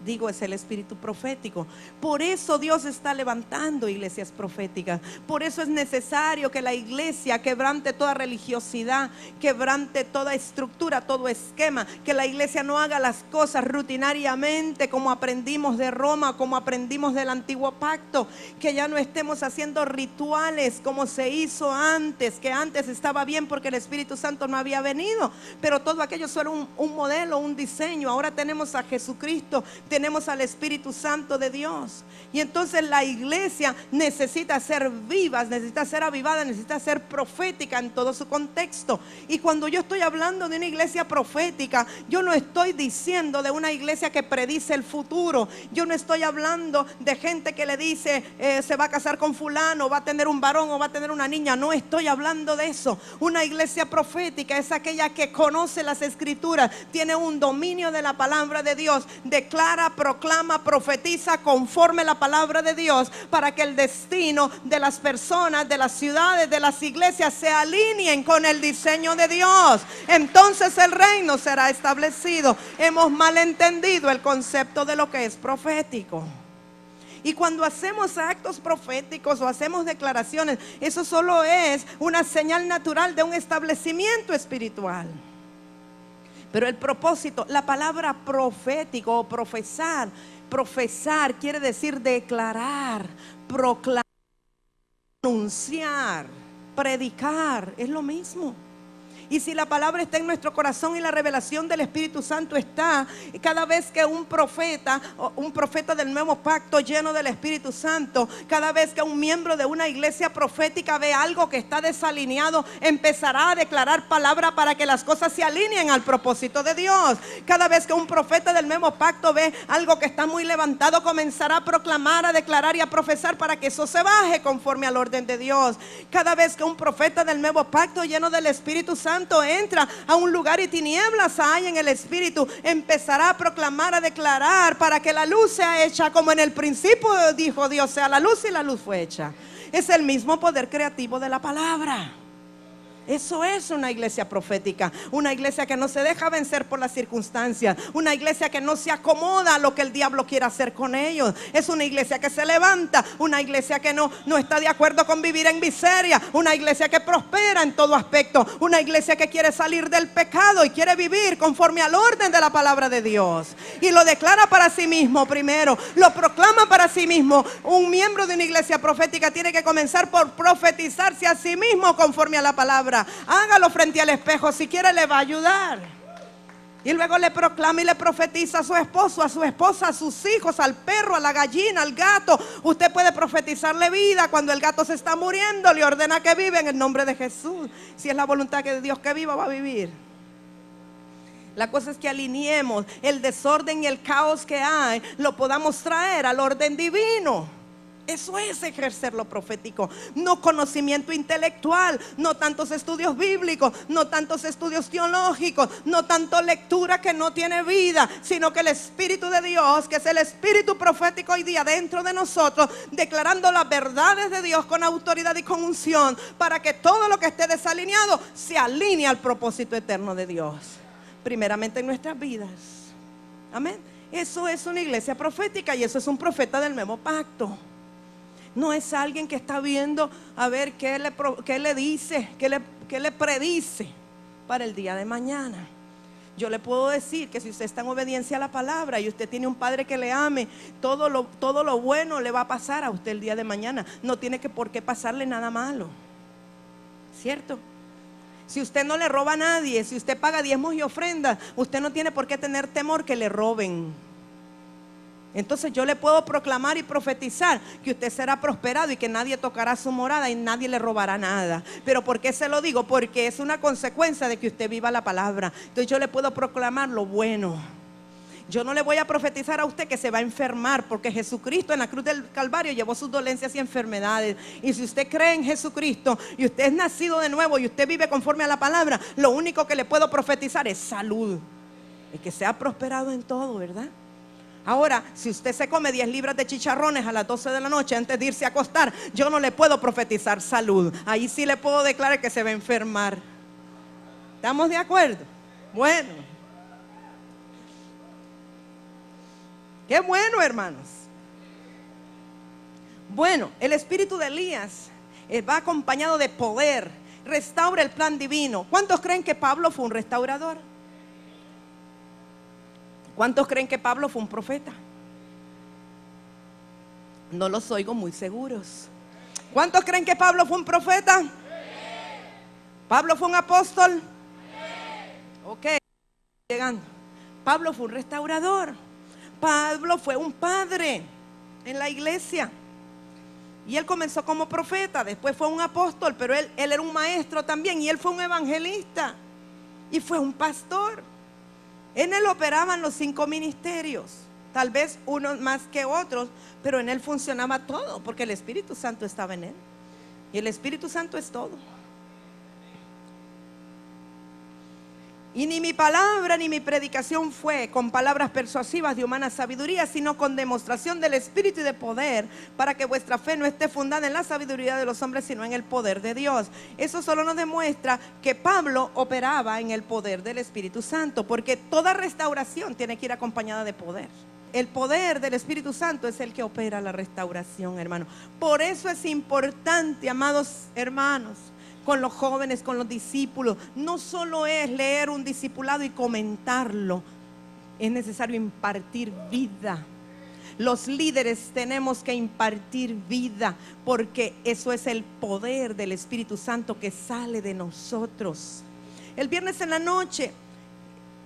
Digo, es el espíritu profético. Por eso Dios está levantando iglesias proféticas. Por eso es necesario que la iglesia quebrante toda religiosidad, quebrante toda estructura, todo esquema. Que la iglesia no haga las cosas rutinariamente como aprendimos de Roma, como aprendimos del antiguo pacto. Que ya no estemos haciendo rituales como se hizo antes, que antes estaba bien porque el Espíritu Santo no había venido, pero todo aquello era un modelo, un diseño. Ahora tenemos a Jesucristo, tenemos al Espíritu Santo de Dios. Y entonces la iglesia necesita ser viva, necesita ser avivada, necesita ser profética en todo su contexto. Y cuando yo estoy hablando de una iglesia profética, yo no estoy diciendo de una iglesia que predice el futuro. Yo no estoy hablando de gente que le dice se va a casar con fulano, va a tener un varón o va a tener una niña. No estoy hablando de eso. Una iglesia profética es aquella que conoce las escrituras, tiene un dominio de la palabra de Dios, declara, proclama, profetiza conforme la palabra de Dios, para que el destino de las personas, de las ciudades, de las iglesias se alineen con el diseño de Dios. Entonces el reino será establecido. Hemos malentendido el concepto de lo que es profético. Y cuando hacemos actos proféticos o hacemos declaraciones, eso solo es una señal natural de un establecimiento espiritual. Pero el propósito, la palabra profético o profesar quiere decir declarar, proclamar, anunciar, predicar, es lo mismo. Y si la palabra está en nuestro corazón y la revelación del Espíritu Santo está, cada vez que un profeta del nuevo pacto lleno del Espíritu Santo, cada vez que un miembro de una iglesia profética ve algo que está desalineado, empezará a declarar palabra para que las cosas se alineen al propósito de Dios. Cada vez que un profeta del nuevo pacto ve algo que está muy levantado, comenzará a proclamar, a declarar y a profesar para que eso se baje conforme al orden de Dios. Cada vez que un profeta del nuevo pacto lleno del Espíritu Santo entra a un lugar y tinieblas hay en el espíritu, empezará a proclamar, a declarar para que la luz sea hecha como en el principio dijo Dios sea la luz, y la luz fue hecha. Es el mismo poder creativo de la palabra. Eso es una iglesia profética, una iglesia que no se deja vencer por las circunstancias, una iglesia que no se acomoda a lo que el diablo quiere hacer con ellos. Es una iglesia que se levanta, una iglesia que no está de acuerdo con vivir en miseria, una iglesia que prospera en todo aspecto, una iglesia que quiere salir del pecado y quiere vivir conforme al orden de la palabra de Dios. Y lo declara para sí mismo primero, lo proclama para sí mismo. Un miembro de una iglesia profética tiene que comenzar por profetizarse a sí mismo conforme a la palabra. Hágalo frente al espejo, si quiere le va a ayudar. Y luego le proclama y le profetiza a su esposo, a su esposa, a sus hijos, al perro, a la gallina, al gato. Usted puede profetizarle vida. Cuando el gato se está muriendo, le ordena que viva en el nombre de Jesús. Si es la voluntad de Dios que viva, va a vivir. La cosa es que alineemos el desorden y el caos que hay, lo podamos traer al orden divino. Eso es ejercer lo profético, no conocimiento intelectual, no tantos estudios bíblicos, no tantos estudios teológicos, no tanto lectura que no tiene vida, sino que el Espíritu de Dios, que es el Espíritu profético hoy día dentro de nosotros, declarando las verdades de Dios con autoridad y con unción, para que todo lo que esté desalineado se alinee al propósito eterno de Dios, primeramente en nuestras vidas. Amén. Eso es una iglesia profética y eso es un profeta del nuevo pacto. No es alguien que está viendo a ver qué le dice, qué le predice para el día de mañana. Yo le puedo decir que si usted está en obediencia a la palabra y usted tiene un padre que le ame, todo lo bueno le va a pasar a usted el día de mañana. No tiene por qué pasarle nada malo, ¿cierto? Si usted no le roba a nadie, si usted paga diezmos y ofrendas, usted no tiene por qué tener temor que le roben. Entonces yo le puedo proclamar y profetizar que usted será prosperado y que nadie tocará su morada y nadie le robará nada. Pero ¿por qué se lo digo? Porque es una consecuencia de que usted viva la palabra. Entonces yo le puedo proclamar lo bueno. Yo no le voy a profetizar a usted que se va a enfermar, porque Jesucristo en la cruz del Calvario llevó sus dolencias y enfermedades. Y si usted cree en Jesucristo y usted es nacido de nuevo y usted vive conforme a la palabra, lo único que le puedo profetizar es salud, y que sea prosperado en todo, ¿verdad? Ahora, si usted se come 10 libras de chicharrones a las 12 de la noche antes de irse a acostar, yo no le puedo profetizar salud. Ahí sí le puedo declarar que se va a enfermar. ¿Estamos de acuerdo? Bueno. Qué bueno, hermanos. Bueno, el espíritu de Elías va acompañado de poder. Restaura el plan divino. ¿Cuántos creen que Pablo fue un restaurador? ¿Cuántos creen que Pablo fue un profeta? No los oigo muy seguros. ¿Cuántos creen que Pablo fue un profeta? ¿Pablo fue un apóstol? Ok, llegando. Pablo fue un restaurador. Pablo fue un padre en la iglesia. Y él comenzó como profeta, después fue un apóstol, pero él era un maestro también. Y él fue un evangelista y fue un pastor. En él operaban los 5 ministerios, tal vez unos más que otros, pero en él funcionaba todo, porque el Espíritu Santo estaba en él. Y el Espíritu Santo es todo. Y ni mi palabra ni mi predicación fue con palabras persuasivas de humana sabiduría, sino con demostración del Espíritu y de poder, para que vuestra fe no esté fundada en la sabiduría de los hombres, sino en el poder de Dios. Eso solo nos demuestra que Pablo operaba en el poder del Espíritu Santo, porque toda restauración tiene que ir acompañada de poder. El poder del Espíritu Santo es el que opera la restauración, hermano. Por eso es importante, amados hermanos, con los jóvenes, con los discípulos, no solo es leer un discipulado y comentarlo, es necesario impartir vida. Los líderes tenemos que impartir vida, porque eso es el poder del Espíritu Santo que sale de nosotros. El viernes en la noche,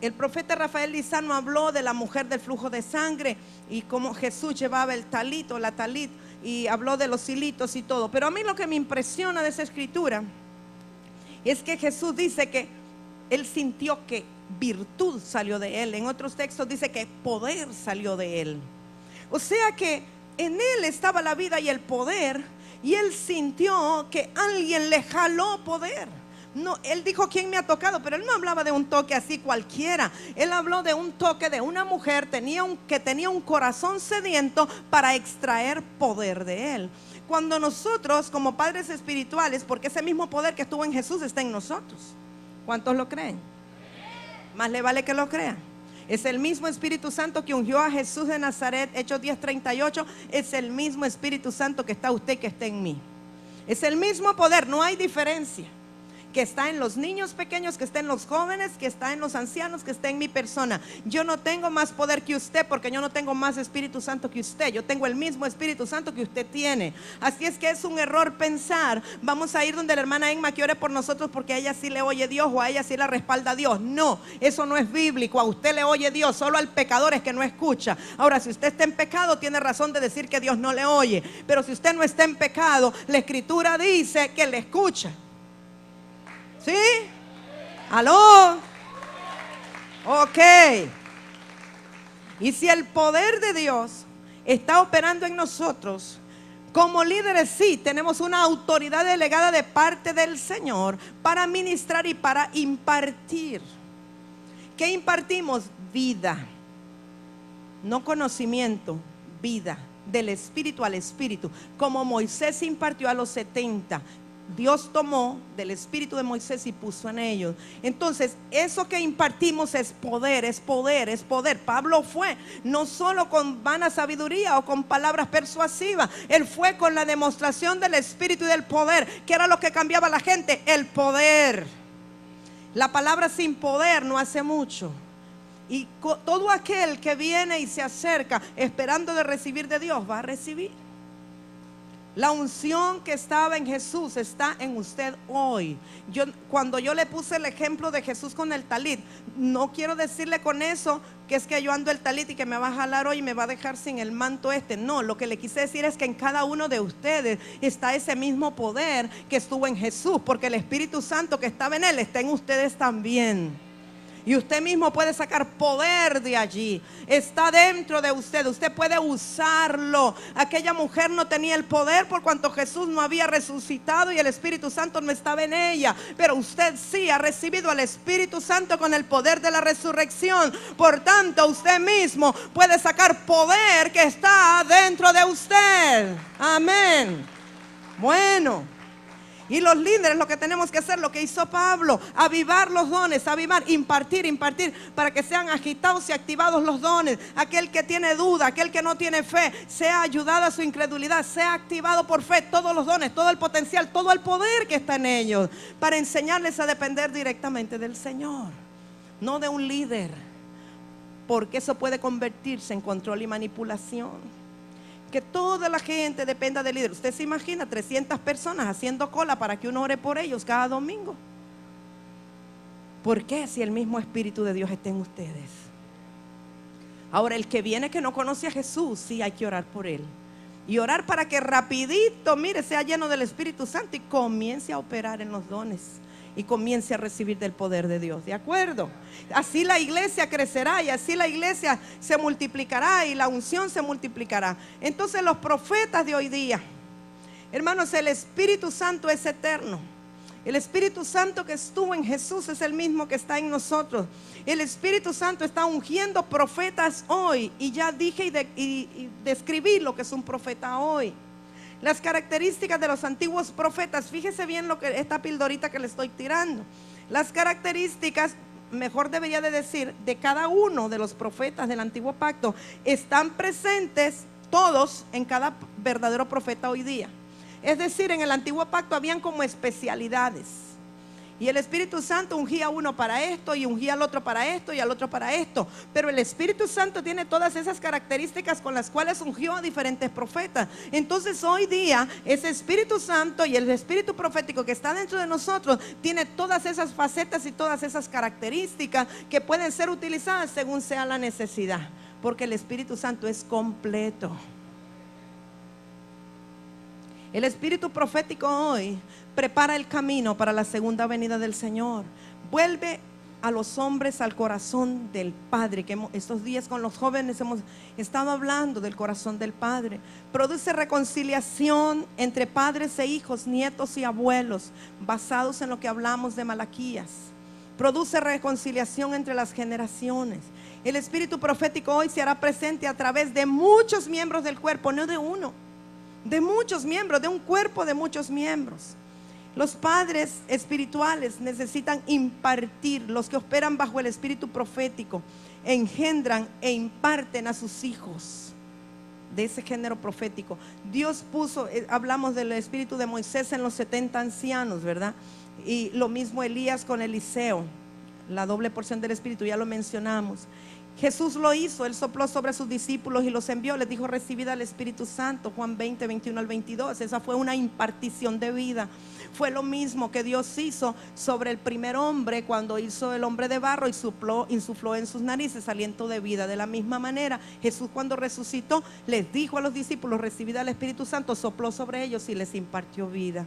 el profeta Rafael Lizano habló de la mujer del flujo de sangre y cómo Jesús llevaba el talito, la talit, y habló de los hilitos y todo. Pero a mí lo que me impresiona de esa escritura es que Jesús dice que él sintió que virtud salió de él. En otros textos dice que poder salió de él. O sea que en él estaba la vida y el poder, y él sintió que alguien le jaló poder. No, él dijo: ¿quién me ha tocado? Pero él no hablaba de un toque así cualquiera. Él habló de un toque de una mujer que tenía un corazón sediento para extraer poder de él. Cuando nosotros como padres espirituales, porque ese mismo poder que estuvo en Jesús está en nosotros. ¿Cuántos lo creen? Más le vale que lo crean. Es el mismo Espíritu Santo que ungió a Jesús de Nazaret, Hechos 10:38. Es el mismo Espíritu Santo que está usted, que está en mí. Es el mismo poder, no hay diferencia. Que está en los niños pequeños, que está en los jóvenes, que está en los ancianos, que está en mi persona. Yo no tengo más poder que usted, porque yo no tengo más Espíritu Santo que usted. Yo tengo el mismo Espíritu Santo que usted tiene. Así es que es un error pensar, vamos a ir donde la hermana Emma que ore por nosotros porque a ella sí le oye Dios o a ella sí la respalda Dios. No, eso no es bíblico. A usted le oye Dios, solo al pecador es que no escucha. Ahora, si usted está en pecado, tiene razón de decir que Dios no le oye. Pero si usted no está en pecado, la Escritura dice que le escucha. ¿Sí? ¿Aló? Ok. Y si el poder de Dios está operando en nosotros, como líderes sí tenemos una autoridad delegada de parte del Señor para ministrar y para impartir. ¿Qué impartimos? Vida. No conocimiento, vida. Del espíritu al espíritu. Como Moisés impartió a los 70. Dios tomó del espíritu de Moisés y puso en ellos. Entonces, eso que impartimos es poder, es poder, es poder. Pablo fue no solo con vana sabiduría o con palabras persuasivas. Él fue con la demostración del espíritu y del poder. ¿Qué era lo que cambiaba a la gente? El poder. La palabra sin poder no hace mucho. Y todo aquel que viene y se acerca esperando de recibir de Dios, va a recibir. La unción que estaba en Jesús está en usted hoy. Cuando yo le puse el ejemplo de Jesús con el talit, no quiero decirle con eso que es que yo ando el talit y que me va a jalar hoy y me va a dejar sin el manto este. No, lo que le quise decir es que en cada uno de ustedes está ese mismo poder que estuvo en Jesús, porque el Espíritu Santo que estaba en él está en ustedes también. Y usted mismo puede sacar poder de allí. Está dentro de usted. Usted puede usarlo. Aquella mujer no tenía el poder por cuanto Jesús no había resucitado y el Espíritu Santo no estaba en ella. Pero usted sí ha recibido al Espíritu Santo con el poder de la resurrección. Por tanto, usted mismo puede sacar poder que está dentro de usted. Amén. Bueno. Y los líderes lo que tenemos que hacer, lo que hizo Pablo, avivar los dones, avivar, impartir para que sean agitados y activados los dones. Aquel que tiene duda, aquel que no tiene fe, sea ayudado a su incredulidad, sea activado por fe, todos los dones, todo el potencial, todo el poder que está en ellos, para enseñarles a depender directamente del Señor, no de un líder, porque eso puede convertirse en control y manipulación. Que toda la gente dependa del líder. Usted se imagina 300 personas haciendo cola para que uno ore por ellos cada domingo. ¿Por qué? Si el mismo Espíritu de Dios está en ustedes. Ahora, el que viene que no conoce a Jesús, sí hay que orar por él. Y orar para que rapidito, mire, sea lleno del Espíritu Santo y comience a operar en los dones. Y comience a recibir del poder de Dios. ¿De acuerdo? Así la iglesia crecerá y así la iglesia se multiplicará y la unción se multiplicará. Entonces los profetas de hoy día, hermanos, el Espíritu Santo es eterno. El Espíritu Santo que estuvo en Jesús es el mismo que está en nosotros. El Espíritu Santo está ungiendo profetas hoy. Y ya dije y describí lo que es un profeta hoy. Las características de los antiguos profetas, fíjese bien lo que esta pildorita que le estoy tirando. Las características, mejor debería de decir, de cada uno de los profetas del antiguo pacto, están presentes todos en cada verdadero profeta hoy día. Es decir, en el antiguo pacto habían como especialidades. Y el Espíritu Santo ungía a uno para esto y ungía al otro para esto y al otro para esto. Pero el Espíritu Santo tiene todas esas características con las cuales ungió a diferentes profetas. Entonces hoy día ese Espíritu Santo y el Espíritu profético que está dentro de nosotros tiene todas esas facetas y todas esas características que pueden ser utilizadas según sea la necesidad. Porque el Espíritu Santo es completo. El Espíritu profético hoy prepara el camino para la segunda venida del Señor. Vuelve a los hombres al corazón del Padre, que estos días con los jóvenes hemos estado hablando del corazón del Padre. Produce reconciliación entre padres e hijos, nietos y abuelos, basados en lo que hablamos de Malaquías. Produce reconciliación entre las generaciones. El Espíritu profético hoy se hará presente a través de muchos miembros del cuerpo, no de uno. de muchos miembros, de un cuerpo de muchos miembros. Los padres espirituales necesitan impartir, los que operan bajo el espíritu profético, engendran e imparten a sus hijos de ese género profético. Dios puso, hablamos del espíritu de Moisés en los 70 ancianos, ¿verdad? Y lo mismo Elías con Eliseo, la doble porción del espíritu, ya lo mencionamos. Jesús lo hizo, Él sopló sobre sus discípulos y los envió, les dijo: recibid al Espíritu Santo, Juan 20, 21 al 22. Esa fue una impartición de vida. Fue lo mismo que Dios hizo sobre el primer hombre cuando hizo el hombre de barro y insufló en sus narices aliento de vida. De la misma manera, Jesús, cuando resucitó, les dijo a los discípulos: recibid al Espíritu Santo, sopló sobre ellos y les impartió vida.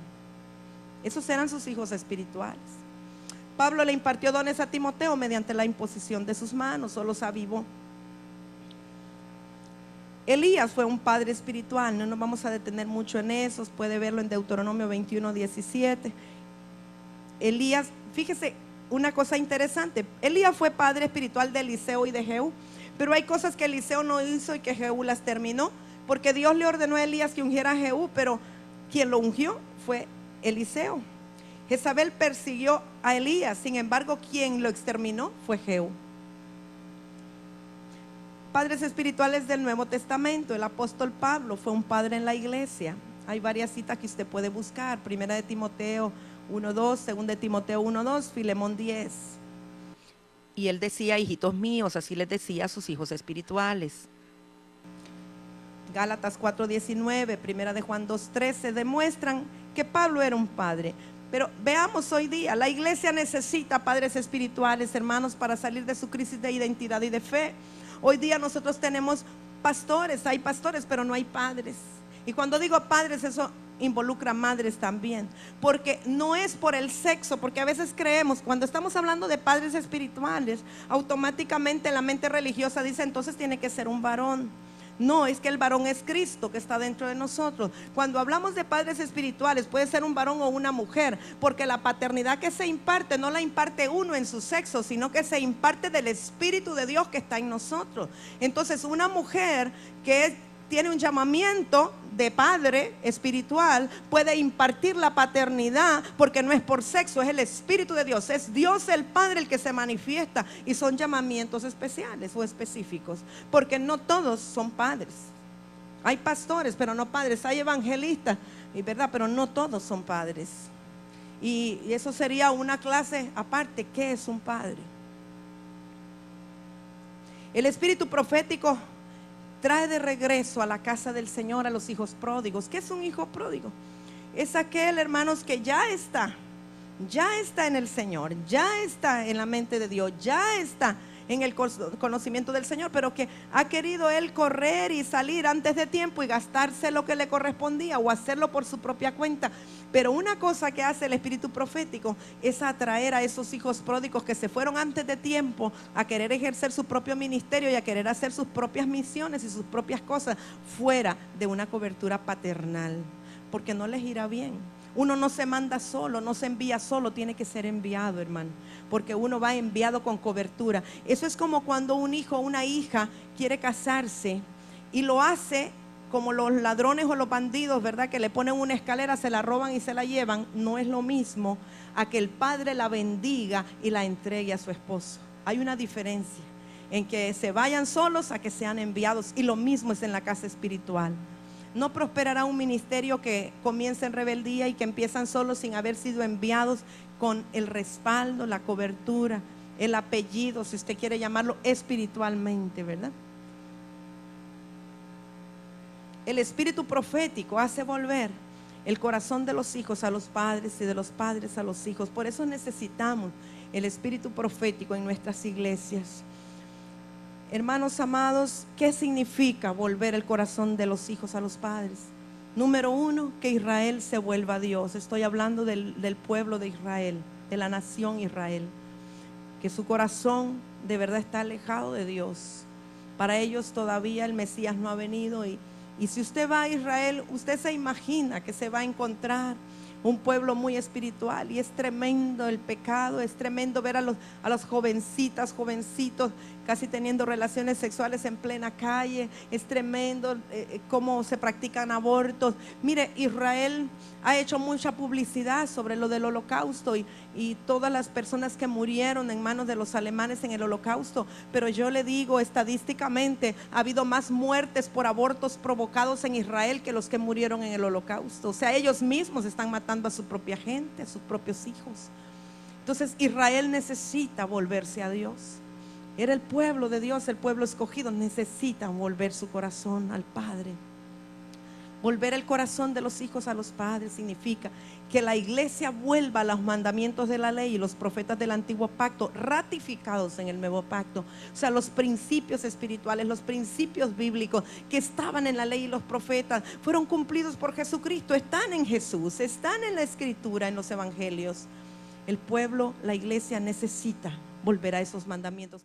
Esos eran sus hijos espirituales. Pablo le impartió dones a Timoteo mediante la imposición de sus manos, o los avivó. Elías fue un padre espiritual, no nos vamos a detener mucho en eso, puede verlo en Deuteronomio 21, 17. Elías, fíjese una cosa interesante, Elías fue padre espiritual de Eliseo y de Jehú, pero hay cosas que Eliseo no hizo y que Jehú las terminó, porque Dios le ordenó a Elías que ungiera a Jehú, pero quien lo ungió fue Eliseo. Jezabel persiguió a Elías, sin embargo, quien lo exterminó fue Jehú. Padres espirituales del Nuevo Testamento, el apóstol Pablo fue un padre en la iglesia. Hay varias citas que usted puede buscar: Primera de Timoteo 1:2, Segunda de Timoteo 1:2, Filemón 10. Y él decía: hijitos míos, así les decía a sus hijos espirituales. Gálatas 4:19, Primera de Juan 2:13 demuestran que Pablo era un padre. Pero veamos hoy día, la iglesia necesita padres espirituales, hermanos, para salir de su crisis de identidad y de fe. Hoy día nosotros tenemos pastores, hay pastores, pero no hay padres. Y cuando digo padres, eso involucra madres también, porque no es por el sexo, porque a veces creemos, cuando estamos hablando de padres espirituales, automáticamente la mente religiosa dice: entonces tiene que ser un varón. No, es que el varón es Cristo que está dentro de nosotros. Cuando hablamos de padres espirituales, puede ser un varón o una mujer, porque la paternidad que se imparte no la imparte uno en su sexo, sino que se imparte del Espíritu de Dios que está en nosotros. Entonces, una mujer que tiene un llamamiento de padre espiritual puede impartir la paternidad, porque no es por sexo, es el Espíritu de Dios, es Dios el Padre el que se manifiesta, y son llamamientos especiales o específicos, porque no todos son padres. Hay pastores, pero no padres. Hay evangelistas, ¿verdad? Pero no todos son padres. Y eso sería una clase aparte. ¿Qué es un padre? El espíritu profético trae de regreso a la casa del Señor a los hijos pródigos. ¿Qué es un hijo pródigo? Es aquel, hermanos, que ya está en el Señor, ya está en la mente de Dios, ya está en el conocimiento del Señor, pero que ha querido él correr y salir antes de tiempo y gastarse lo que le correspondía o hacerlo por su propia cuenta. Pero una cosa que hace el espíritu profético es atraer a esos hijos pródigos que se fueron antes de tiempo a querer ejercer su propio ministerio y a querer hacer sus propias misiones y sus propias cosas fuera de una cobertura paternal, porque no les irá bien. Uno no se manda solo, no se envía solo, tiene que ser enviado, hermano, porque uno va enviado con cobertura. Eso es como cuando un hijo o una hija quiere casarse y lo hace como los ladrones o los bandidos, ¿verdad? Que le ponen una escalera, se la roban y se la llevan. No es lo mismo a que el padre la bendiga y la entregue a su esposo. Hay una diferencia en que se vayan solos a que sean enviados, y lo mismo es en la casa espiritual. No prosperará un ministerio que comienza en rebeldía y que empiezan solos sin haber sido enviados con el respaldo, la cobertura, el apellido, si usted quiere llamarlo, espiritualmente, ¿verdad? El espíritu profético hace volver el corazón de los hijos a los padres y de los padres a los hijos. Por eso necesitamos el espíritu profético en nuestras iglesias. Hermanos amados, ¿qué significa volver el corazón de los hijos a los padres? Número uno, que Israel se vuelva a Dios. Estoy hablando del pueblo de Israel, de la nación Israel, que su corazón de verdad está alejado de Dios. Para ellos todavía el Mesías no ha venido, y si usted va a Israel, usted se imagina que se va a encontrar un pueblo muy espiritual, y es tremendo el pecado, es tremendo ver a las jovencitas, jovencitos casi teniendo relaciones sexuales en plena calle. Es tremendo cómo se practican abortos. Mire, Israel ha hecho mucha publicidad sobre lo del holocausto y todas las personas que murieron en manos de los alemanes en el holocausto, pero yo le digo, estadísticamente ha habido más muertes por abortos provocados en Israel que los que murieron en el holocausto. O sea, ellos mismos están matando a su propia gente, a sus propios hijos. Entonces Israel necesita volverse a Dios. Era el pueblo de Dios, el pueblo escogido. Necesitan volver su corazón al Padre. Volver el corazón de los hijos a los padres significa que la iglesia vuelva a los mandamientos de la ley y los profetas del antiguo pacto, ratificados en el nuevo pacto. O sea, los principios espirituales, los principios bíblicos que estaban en la ley y los profetas fueron cumplidos por Jesucristo. Están en Jesús, están en la escritura, en los evangelios. El pueblo, la iglesia necesita volver a esos mandamientos.